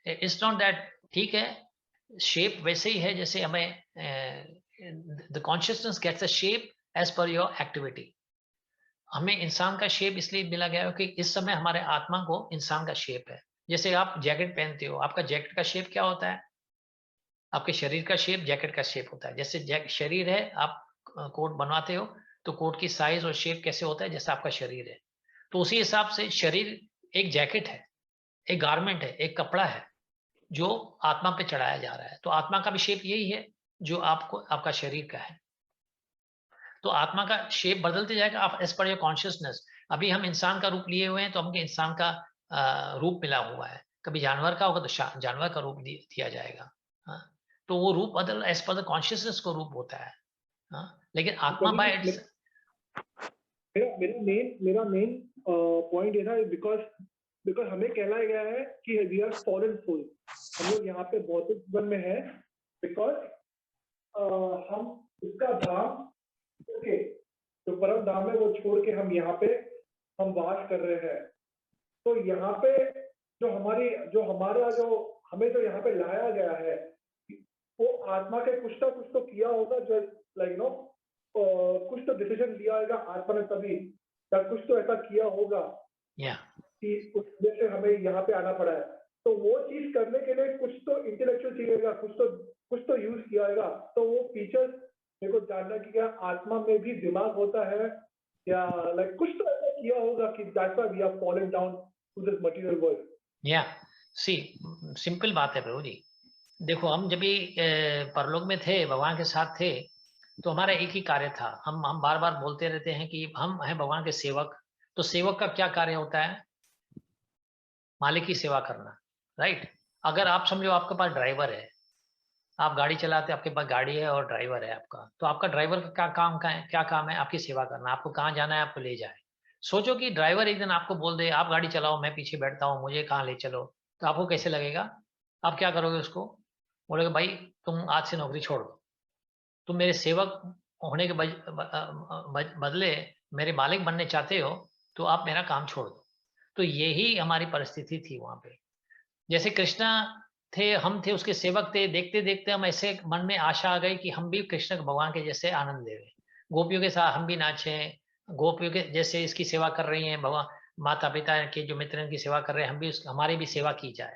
It's not that, ठीक है, शेप वैसे ही है जैसे हमें the consciousness gets a shape as per your activity. हमें इंसान का शेप इसलिए मिला गया है कि इस समय हमारे आत्मा को इंसान का शेप है. जैसे आप जैकेट पहनते हो, आपका जैकेट का शेप क्या होता है? आपके शरीर का शेप जैकेट का शेप होता है. जैसे शरीर है, आप कोट बनवाते हो तो कोट की साइज और शेप कैसे होता है? जैसा आपका शरीर है. तो उसी हिसाब से शरीर एक जैकेट है, एक गारमेंट है, एक कपड़ा है जो आत्मा पे चढ़ाया जा रहा है. तो आत्मा का भी शेप यही है जो आपको आपका शरीर का है. तो आत्मा का शेप बदलते जाएगा आप एज पर योर कॉन्शियसनेस. अभी हम इंसान का रूप लिए हुए हैं तो हमको इंसान का रूप मिला हुआ है. कभी जानवर का होगा तो जानवर का रूप दिया जाएगा. तो वो रूप बदल एज पर द कॉन्शियसनेस को रूप होता है. लेकिन आत्मा बाय मेरा मेन पॉइंट ये था बिकॉज हमें कहलाया गया है कि वी आर फॉरेन सोल. हम लोग यहाँ पे भौतिक जीवन में है बिकॉज हम उसका धाम के जो परम धाम है वो छोड़ के हम यहाँ पे हम वास कर रहे हैं. तो यहाँ पे जो हमारा जो हमें जो यहाँ पे लाया गया है वो आत्मा के कुछ तो किया होगा जो लाइक नो कुछ तो डिसीजन लिया होगा आत्मा ने तभी, या कुछ तो ऐसा किया होगा कि उस वजह से हमें यहाँ पे आना पड़ा है. तो वो चीज करने के लिए कुछ तो इंटेलेक्चुअल चाहिएगा, कुछ तो यूज किया होगा. तो वो फीचर्स मेरे को जानना कि क्या आत्मा में भी दिमाग होता है या लाइक कुछ तो ऐसा किया होगा कि that's why we are falling down to this material world. या सी सिंपल बात है प्रभु जी. देखो, हम जब भी परलोक में थे, भगवान के साथ थे, तो हमारा एक ही कार्य था. हम बार बार बोलते रहते हैं कि हम हैं भगवान के सेवक. तो सेवक का क्या कार्य होता है? मालिक की सेवा करना, राइट. अगर आप समझो आपके पास ड्राइवर है, आप गाड़ी चलाते, आपके पास गाड़ी है और ड्राइवर है आपका, तो आपका ड्राइवर का क्या काम है? आपकी सेवा करना. आपको कहाँ जाना है आपको ले जाए. सोचो कि ड्राइवर एक दिन आपको बोल दे आप गाड़ी चलाओ, मैं पीछे बैठता हूँ, मुझे कहाँ ले चलो, तो आपको कैसे लगेगा? आप क्या करोगे? उसको बोलोगे भाई तुम आज से नौकरी छोड़ दो, तुम मेरे सेवक होने के बदले मेरे मालिक बनने चाहते हो तो आप मेरा काम छोड़ दो. तो यही हमारी परिस्थिति थी वहां पे. जैसे कृष्णा थे, हम थे उसके सेवक थे. देखते देखते हम ऐसे मन में आशा आ गई कि हम भी कृष्ण भगवान के जैसे आनंद ले. गोपियों के साथ हम भी नाचे, गोपियों के जैसे इसकी सेवा कर रही हैं भगवान, माता पिता के जो मित्र की सेवा कर रहे हैं, हम भी हमारी भी सेवा की जाए.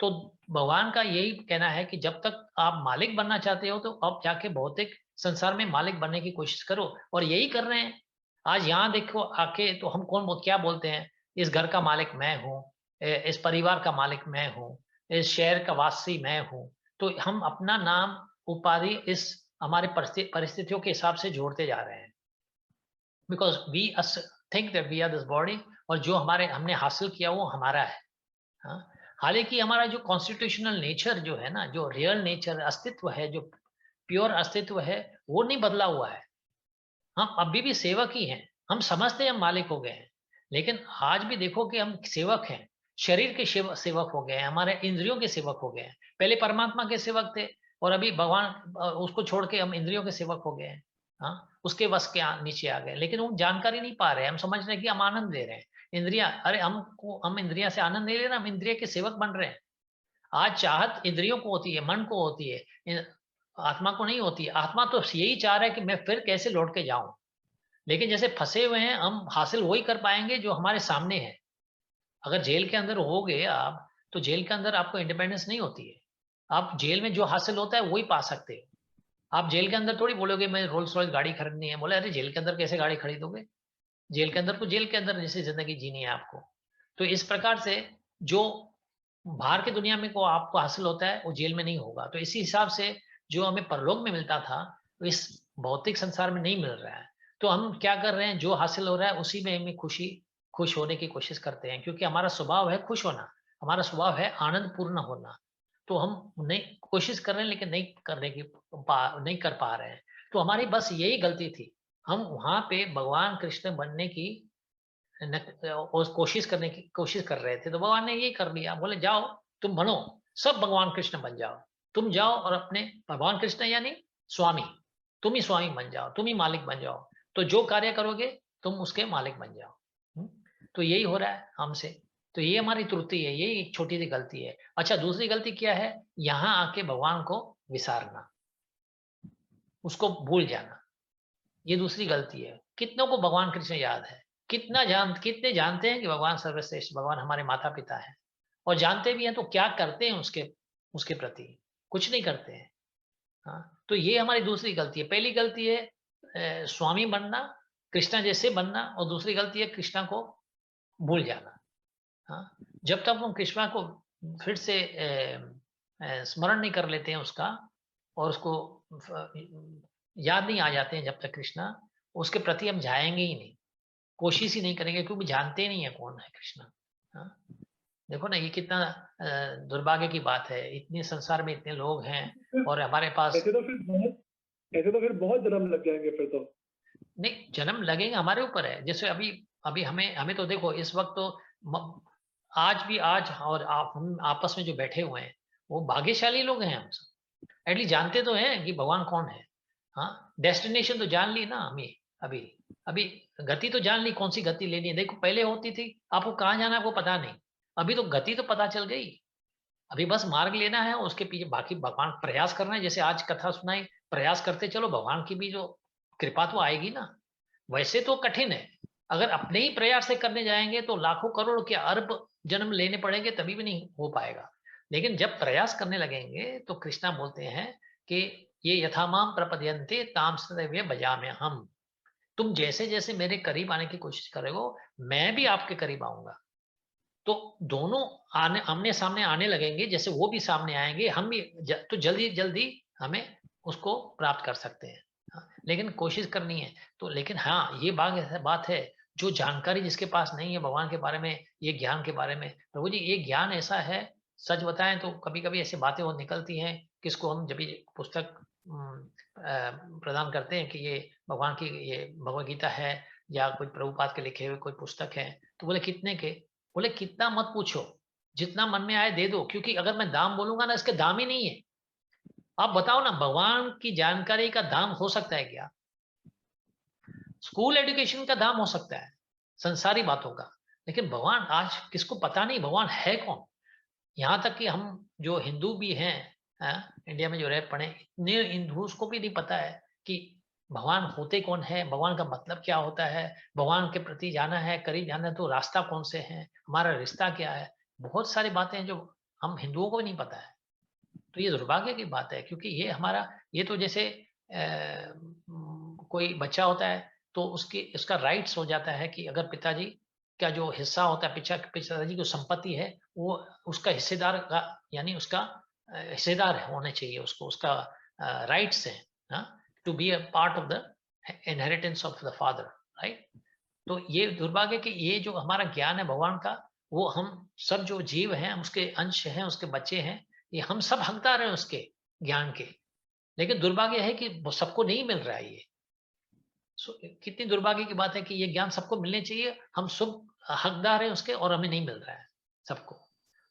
तो भगवान का यही कहना है कि जब तक आप मालिक बनना चाहते हो तो अब जाके भौतिक संसार में मालिक बनने की कोशिश करो. और यही कर रहे हैं. आज यहाँ देखो आके तो हम क्या बोलते हैं? इस घर का मालिक मैं हूँ, इस परिवार का मालिक मैं हूँ, इस शहर का वासी मैं हूँ. तो हम अपना नाम उपाधि इस हमारे परिस्थितियों के हिसाब से जोड़ते जा रहे हैं. Because we think that we are this body, और जो हमने हासिल किया वो हमारा है. हालांकि हमारा जो कॉन्स्टिट्यूशनल नेचर जो है ना, जो रियल नेचर अस्तित्व है, जो प्योर अस्तित्व है, वो नहीं बदला हुआ है. हम अभी भी सेवक ही हैं. हम समझते हैं हम मालिक हो गए हैं, लेकिन आज भी देखो कि हम सेवक हैं. शरीर के सेवक हो गए हैं, हमारे इंद्रियों के सेवक हो गए हैं. पहले परमात्मा के सेवक थे और अभी भगवान उसको छोड़ के हम इंद्रियों के सेवक हो गए हैं. उसके वश के नीचे आ गए. लेकिन वो जानकारी नहीं पा रहे. हम समझ रहे हैं कि हम आनंद ले रहे हैं. इंद्रिया, अरे हम इंद्रिया से आनंद नहीं ले रहे, हम इंद्रिया के सेवक बन रहे हैं. आज चाहत इंद्रियों को होती है, मन को होती है, आत्मा को नहीं होती. आत्मा तो यही चाह रहा है कि मैं फिर कैसे लौट के जाऊं. लेकिन जैसे फंसे हुए हैं, हम हासिल वही कर पाएंगे जो हमारे सामने है. अगर जेल के अंदर होगे आप, तो जेल के अंदर आपको इंडिपेंडेंस नहीं होती है. आप जेल में जो हासिल होता है वही पा सकते हो. आप जेल के अंदर थोड़ी बोलोगे मैं रोल्स रॉयस गाड़ी खरीदनी है. बोले अरे जेल के अंदर कैसे गाड़ी खरीदोगे? जेल के अंदर तो जेल के अंदर जैसे जिंदगी जीनी है आपको. तो इस प्रकार से जो बाहर की दुनिया में को आपको हासिल होता है वो जेल में नहीं होगा. तो इसी हिसाब से जो हमें परलोक में मिलता था वो इस भौतिक संसार में नहीं मिल रहा है. तो हम क्या कर रहे हैं? जो हासिल हो रहा है उसी में हमें खुश होने की कोशिश करते हैं, क्योंकि हमारा स्वभाव है खुश होना, हमारा स्वभाव है आनंद पूर्ण होना. तो हम नहीं कोशिश कर रहे हैं लेकिन नहीं कर पा रहे हैं. तो हमारी बस यही गलती थी. हम वहां पे भगवान कृष्ण बनने की कोशिश कर रहे थे. तो भगवान ने यही कर लिया. बोले जाओ तुम बनो, सब भगवान कृष्ण बन जाओ. तुम जाओ और अपने भगवान कृष्ण यानी स्वामी, तुम ही स्वामी बन जाओ, तुम ही मालिक बन जाओ, तो जो कार्य करोगे तुम उसके मालिक बन जाओ। तो यही हो रहा है हमसे। तो ये हमारी त्रुटि है, यही एक छोटी सी गलती है। अच्छा, दूसरी गलती क्या है? यहाँ आके भगवान को विसारना, उसको भूल जाना, ये दूसरी गलती है। कितनों को भगवान कृष्ण याद है? कितने जानते हैं कि भगवान सर्वश्रेष्ठ, भगवान हमारे माता पिता है, और जानते भी हैं तो क्या करते हैं उसके उसके प्रति? कुछ नहीं करते हैं। हाँ, तो ये हमारी दूसरी गलती है। पहली गलती है स्वामी बनना, कृष्णा जैसे बनना, और दूसरी गलती है कृष्णा को भूल जाना। हाँ, जब तक हम कृष्णा को फिर से स्मरण नहीं कर लेते हैं उसका, और उसको याद नहीं आ जाते हैं, जब तक कृष्णा, उसके प्रति हम जाएंगे ही नहीं, कोशिश ही नहीं करेंगे, क्योंकि जानते नहीं है कौन है कृष्णा। हाँ, देखो ना, ये कितना दुर्भाग्य की बात है। इतने संसार में इतने लोग हैं और हमारे पास ऐसे तो फिर बहुत जन्म लग जाएंगे फिर तो। नहीं, जन्म लगेगा हमारे ऊपर है। जैसे अभी अभी हमें हमें तो देखो इस वक्त तो आज और हम आपस में जो बैठे हुए हैं वो भाग्यशाली लोग हैं। हम सब एटलीस्ट जानते तो हैं कि भगवान कौन है। हाँ, डेस्टिनेशन तो जान ली ना हमें। अभी अभी गति तो जान ली, कौन सी गति लेनी है। देखो पहले होती थी आपको कहाँ जाना है आपको पता नहीं, अभी तो गति तो पता चल गई। अभी बस मार्ग लेना है, उसके पीछे बाकी भगवान प्रयास करना है। जैसे आज कथा सुनाई, प्रयास करते चलो, भगवान की भी जो कृपा तो आएगी ना। वैसे तो कठिन है, अगर अपने ही प्रयास से करने जाएंगे तो लाखों करोड़ क्या अरब जन्म लेने पड़ेंगे, तभी भी नहीं हो पाएगा। लेकिन जब प्रयास करने लगेंगे तो कृष्णा बोलते हैं कि ये यथामाम प्रपद्यन्ते ताम सदैव भजाम्य हम। तुम जैसे जैसे मेरे करीब आने की कोशिश करोगे, मैं भी आपके करीब आऊंगा। तो दोनों आमने सामने आने लगेंगे, जैसे वो भी सामने आएंगे, हम भी तो जल्दी जल्दी हमें उसको प्राप्त कर सकते हैं। हाँ, लेकिन कोशिश करनी है तो। लेकिन हाँ, ये बात है, जो जानकारी जिसके पास नहीं है भगवान के बारे में, ये ज्ञान के बारे में, प्रभु जी ये ज्ञान ऐसा है, सच बताएं तो कभी कभी ऐसी बातें वो निकलती हैं, किसको हम जब ये पुस्तक प्रदान करते हैं कि ये भगवान की ये भगवद गीता है या कोई प्रभुपाद के लिखे हुए कोई पुस्तक है, तो बोले कितने के? बोले कितना मत पूछो, जितना मन में आए दे दो, क्योंकि अगर मैं दाम बोलूंगा ना, इसके दाम ही नहीं है। आप बताओ ना, भगवान की जानकारी का दाम हो सकता है क्या? स्कूल एजुकेशन का दाम हो सकता है, संसारी बातों का, लेकिन भगवान आज किसको पता नहीं भगवान है कौन। यहाँ तक कि हम जो हिंदू भी हैं, इंडिया में जो रह पड़े, इतने हिंदुओं को भी नहीं पता है कि भगवान होते कौन है, भगवान का मतलब क्या होता है, भगवान के प्रति जाना है, करीब जाना है तो रास्ता कौन से है, हमारा रिश्ता क्या है। बहुत सारी बातें हैं जो हम हिंदुओं को भी नहीं पता है। तो ये दुर्भाग्य की बात है, क्योंकि ये हमारा, ये तो जैसे कोई बच्चा होता है तो उसका राइट्स हो जाता है कि अगर पिताजी का जो हिस्सा होता है, पिताजी की संपत्ति है, वो उसका हिस्सेदार का, यानी उसका हिस्सेदार होने चाहिए उसको, उसका राइट्स है to be a part of the inheritance of the father, right. तो ये दुर्भाग्य कि ये जो हमारा ज्ञान है भगवान का, वो हम सब जो जीव हैं उसके अंश हैं, उसके बच्चे हैं, ये हम सब हकदार हैं उसके ज्ञान के। लेकिन दुर्भाग्य है कि सबको नहीं मिल रहा है ये। कितनी दुर्भाग्य की बात है कि ये ज्ञान सबको मिलने चाहिए, हम सब हकदार हैं उसके और हमें नहीं मिल रहा है सबको।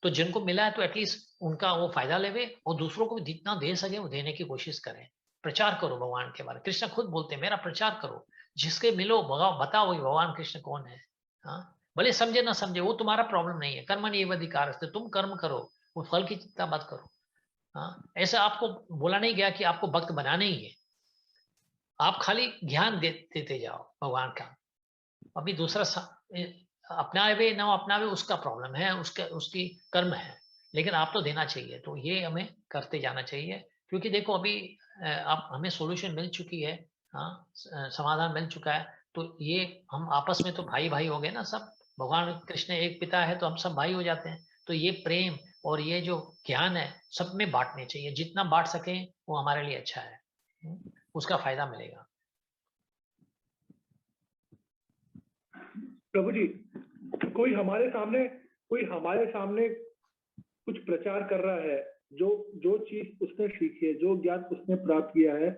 तो जिनको मिला है तो एटलीस्ट उनका वो फायदा लेवे, और दूसरों को जितना दे सके वो देने की कोशिश करें। प्रचार करो भगवान के बारे में, कृष्ण खुद बोलते हैं मेरा प्रचार करो, जिसके मिलो बताओ भगवान कृष्ण कौन है। हाँ, भले समझे ना समझे वो तुम्हारा प्रॉब्लम नहीं है, कर्मण्य एव अधिकारस्ते, तुम कर्म करो, वो फल की चिंता मत करो। हाँ, ऐसा आपको बोला नहीं गया कि आपको भक्त बनाना ही है, आप खाली ज्ञान देते जाओ भगवान का। अभी दूसरा अपनावे ना अपनावे उसका प्रॉब्लम है, उसकी कर्म है, लेकिन आप तो देना चाहिए। तो ये हमें करते जाना चाहिए, क्योंकि देखो अभी आप हमें सॉल्यूशन मिल चुकी है। हाँ, समाधान मिल चुका है, तो ये हम आपस में तो भाई भाई हो गए ना सब। भगवान कृष्ण एक पिता है तो हम सब भाई हो जाते हैं। तो ये प्रेम और ये जो ज्ञान है सब में बांटने चाहिए, जितना बांट सके वो हमारे लिए अच्छा है, उसका फायदा मिलेगा। प्रभु जी, कोई हमारे सामने कुछ प्रचार कर रहा है, जो जो चीज उसने सीखी है, जो ज्ञान उसने प्राप्त किया है,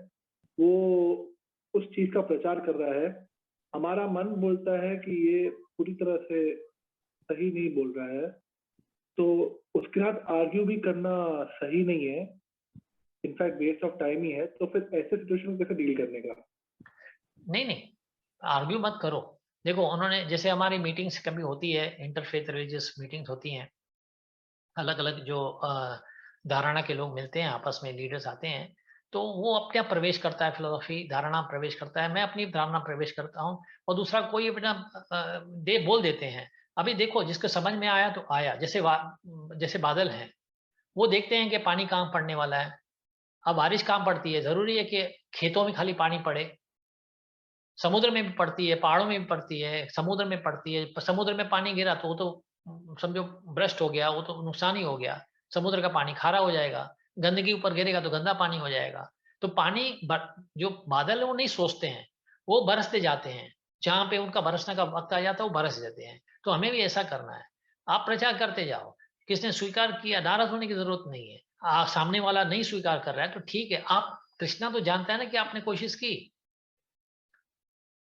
वो उस चीज का प्रचार कर रहा है। हमारा मन बोलता है कि ये पूरी तरह से सही नहीं बोल रहा है, तो उसके साथ आर्ग्यू भी करना सही नहीं है। इनफैक्ट वेस्ट ऑफ टाइम ही है, तो फिर ऐसे सिचुएशन को कैसे डील करने का? नहीं, आर्ग्यू मत करो। देखो उन्होंने, जैसे हमारी मीटिंग्स कभी होती है, इंटरफेथ रिलीजियस मीटिंग्स होती हैं, अलग अलग जो धारणा के लोग मिलते हैं आपस में, लीडर्स आते हैं, तो वो अपने आप प्रवेश करता है, फिलोसफी धारणा प्रवेश करता है, मैं अपनी धारणा प्रवेश करता हूँ, और दूसरा कोई अपना बोल देते हैं। अभी देखो जिसको समझ में आया तो आया, जैसे बादल हैं, वो देखते हैं कि पानी कहाँ पड़ने वाला है। अब बारिश कहाँ पड़ती है? जरूरी है कि खेतों में खाली पानी पड़े? समुद्र में भी पड़ती है, पहाड़ों में भी पड़ती है, समुद्र में पड़ती है। समुद्र में पानी गिरा तो वो तो समझो भ्रष्ट हो गया, वो तो नुकसान ही हो गया। समुद्र का पानी खारा हो जाएगा, गंदगी ऊपर गिरेगा तो गंदा पानी हो जाएगा। तो पानी जो बादल है वो नहीं सोचते हैं, वो बरसते जाते हैं, जहां पे उनका बरसने का वक्त आ जाता है वो बरस जाते हैं। तो हमें भी ऐसा करना है, आप प्रचार करते जाओ, किसने स्वीकार किया, नाराज होने की जरूरत नहीं है। सामने वाला नहीं स्वीकार कर रहा है तो ठीक है, आप कृष्णा तो जानता है ना कि आपने कोशिश की,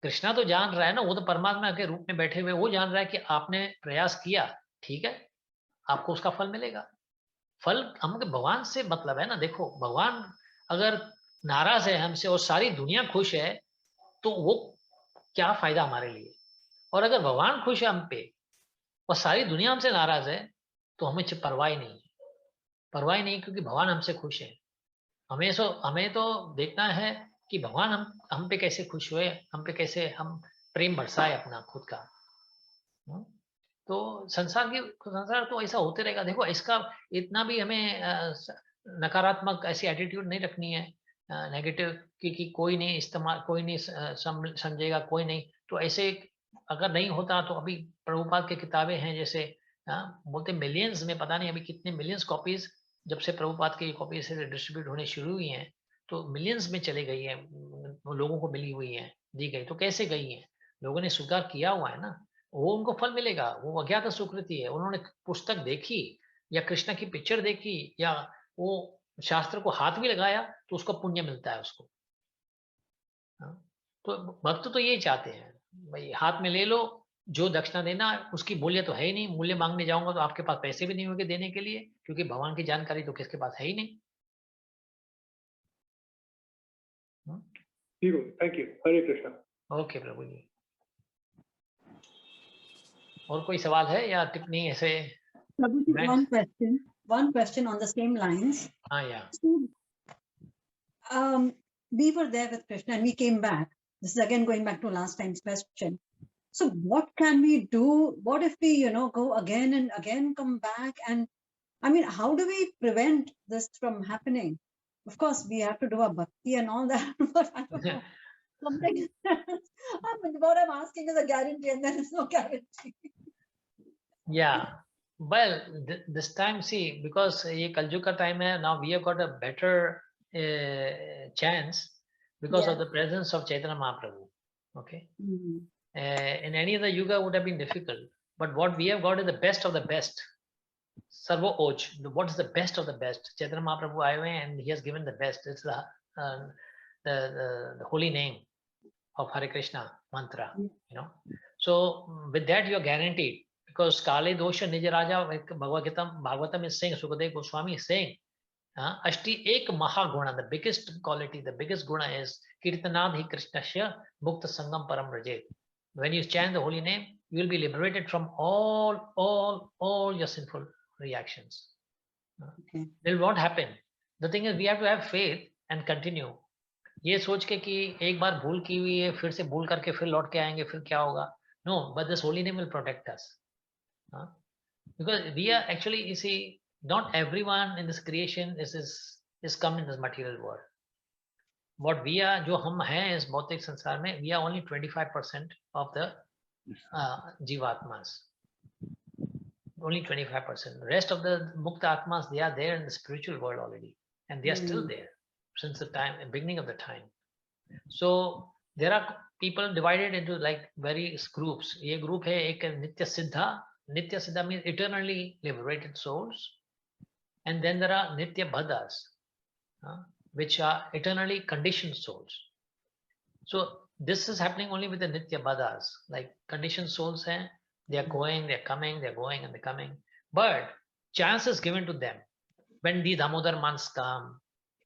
कृष्णा तो जान रहा है ना, वो तो परमात्मा के रूप में बैठे हुए, वो जान रहा है कि आपने प्रयास किया, ठीक है, आपको उसका फल मिलेगा। फल हम भगवान से मतलब है ना। देखो भगवान अगर नाराज है हमसे और सारी दुनिया खुश है तो वो क्या फायदा हमारे लिए। और अगर भगवान खुश है हम पे और सारी दुनिया हमसे नाराज है तो हमें परवाह ही नहीं है, परवाह ही नहीं, क्योंकि भगवान हमसे खुश है। हमें तो देखना है कि भगवान हम पे कैसे खुश हुए, हम पे कैसे हम प्रेम बरसाए अपना खुद का। तो संसार तो ऐसा होते रहेगा। देखो इसका इतना भी हमें नकारात्मक ऐसी एटीट्यूड नहीं रखनी है, नेगेटिव कि कोई नहीं इस्तेमाल, कोई नहीं समझेगा, कोई नहीं। तो ऐसे अगर नहीं होता तो अभी प्रभुपाद की किताबें हैं, जैसे बोलते मिलियंस में, पता नहीं अभी कितने मिलियंस कॉपीज जब से प्रभुपाद की कॉपी से डिस्ट्रीब्यूट होने शुरू हुई हैं, तो मिलियंस में चले गई है, लोगों को मिली हुई है, दी गई। तो कैसे गई है? लोगों ने स्वीकार किया हुआ है ना, वो उनको फल मिलेगा। वो अज्ञात सुकृति है, उन्होंने पुस्तक देखी या कृष्ण की पिक्चर देखी या वो शास्त्र को हाथ भी लगाया तो उसको पुण्य मिलता है उसको। तो भक्त तो यही चाहते हैं, भाई हाथ में ले लो, जो दक्षिणा देना उसकी मूल्य तो है ही नहीं। मूल्य मांगने जाऊंगा तो आपके पास पैसे भी नहीं होंगे देने के लिए, क्योंकि भगवान की जानकारी तो किसके पास है ही नहीं। Hero, thank you, Hare Krishna. Okay प्रभु जी, और कोई सवाल है या टिप्पणी ऐसे? Prabhuji, one question on the same lines. हाँ या We were there with Krishna and we came back. This is again going back to last time's question. So what can we do? What if we, go again and again, come back? And I mean, how do we prevent this from happening? Of course, we have to do a bhakti and all that, but I don't know. Something. What I'm asking is a guarantee, and there is no guarantee. Yeah, well, this time, see, because ये कलयुग का time है, now we have got a better chance because of the presence of Chaitanya Mahaprabhu. Okay. In any other yuga would have been difficult, but what we have got is the best of the best. Sarvo Oj, what is the best of the best? Chaitanya Mahaprabhu आए हुए हैं and he has given the best. It's the holy name of Hare Krishna mantra, So with that you are guaranteed, because Kale Dosha Nija Raja Bhagavatam is saying, Sukadev Goswami is saying, Ashti Ek Mahaguna, the biggest quality, the biggest guna is Kirtanadhi Krishnasya Mukta Sangam Param Rajet. When you chant the holy name, you will be liberated from all your sinful reactions. Okay. It will not happen. The thing is, we have to have faith and continue. ये सोच के कि एक बार भूल की हुई है, फिर से भूल करके फिर लौट के आएंगे, फिर क्या होगा? No, but this holy name will protect us. Because we are actually, you see, not everyone in this creation is come in this material world. What we are, जो हम हैं इस भौतिक संसार में, we are only 25% of the Jivatmas. Only 25%. The rest of the Mukta Atmas, they are there in the spiritual world already, and they are still there since the beginning of the time. So there are people divided into like various groups. ये group है एक Nitya Siddha. Nitya Siddha means eternally liberated souls, and then there are Nitya Bhadas, which are eternally conditioned souls. So this is happening only with the Nitya Bhadas, like conditioned souls हैं. They are going, they're coming, they're going and they're coming. But chance is given to them. When the Damodar months come,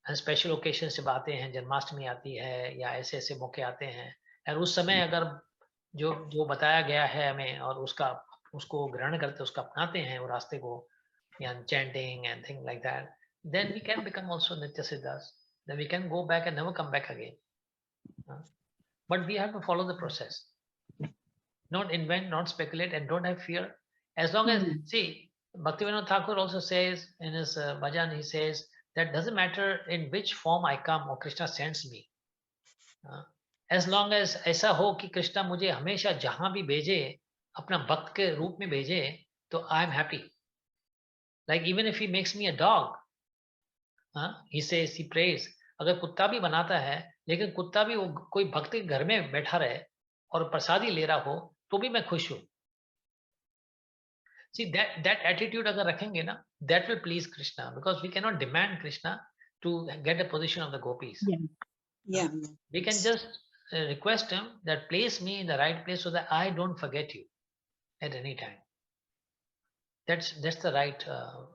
and special occasions जब आते हैं, जन्माष्टमी आती है या ऐसे ऐसे मौके आते हैं, और उस समय अगर जो जो बताया गया है हमें और उसको ग्रहण करते, उसको अपनाते हैं वो रास्ते को, या chanting and things like that, then we can become also Nitya Siddhas. Then we can go back and never come back again. But we have to follow the process. Not invent, not speculate, and don't have fear. As long as, see, Bhaktivinoda Thakur also says in his bhajan, he says that doesn't matter in which form I come or Krishna sends me. As long as ऐसा हो कि कृष्णा मुझे हमेशा जहां भी भेजे, अपना भक्त के रूप में भेजे, तो I am happy. Like even if he makes me a dog, he says, he prays. अगर कुत्ता भी बनाता है, लेकिन कुत्ता भी वो कोई भक्त के घर में बैठा रहे और प्रसादी ले रहा हो, तो भी मैं खुश हूं. See, that attitude अगर रखेंगे ना, that will please Krishna, because we cannot demand Krishna to get a position of the gopis. Yeah. We can just request him that place me in the right place so that I don't forget you at any time. That's the right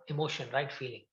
emotion, right feeling.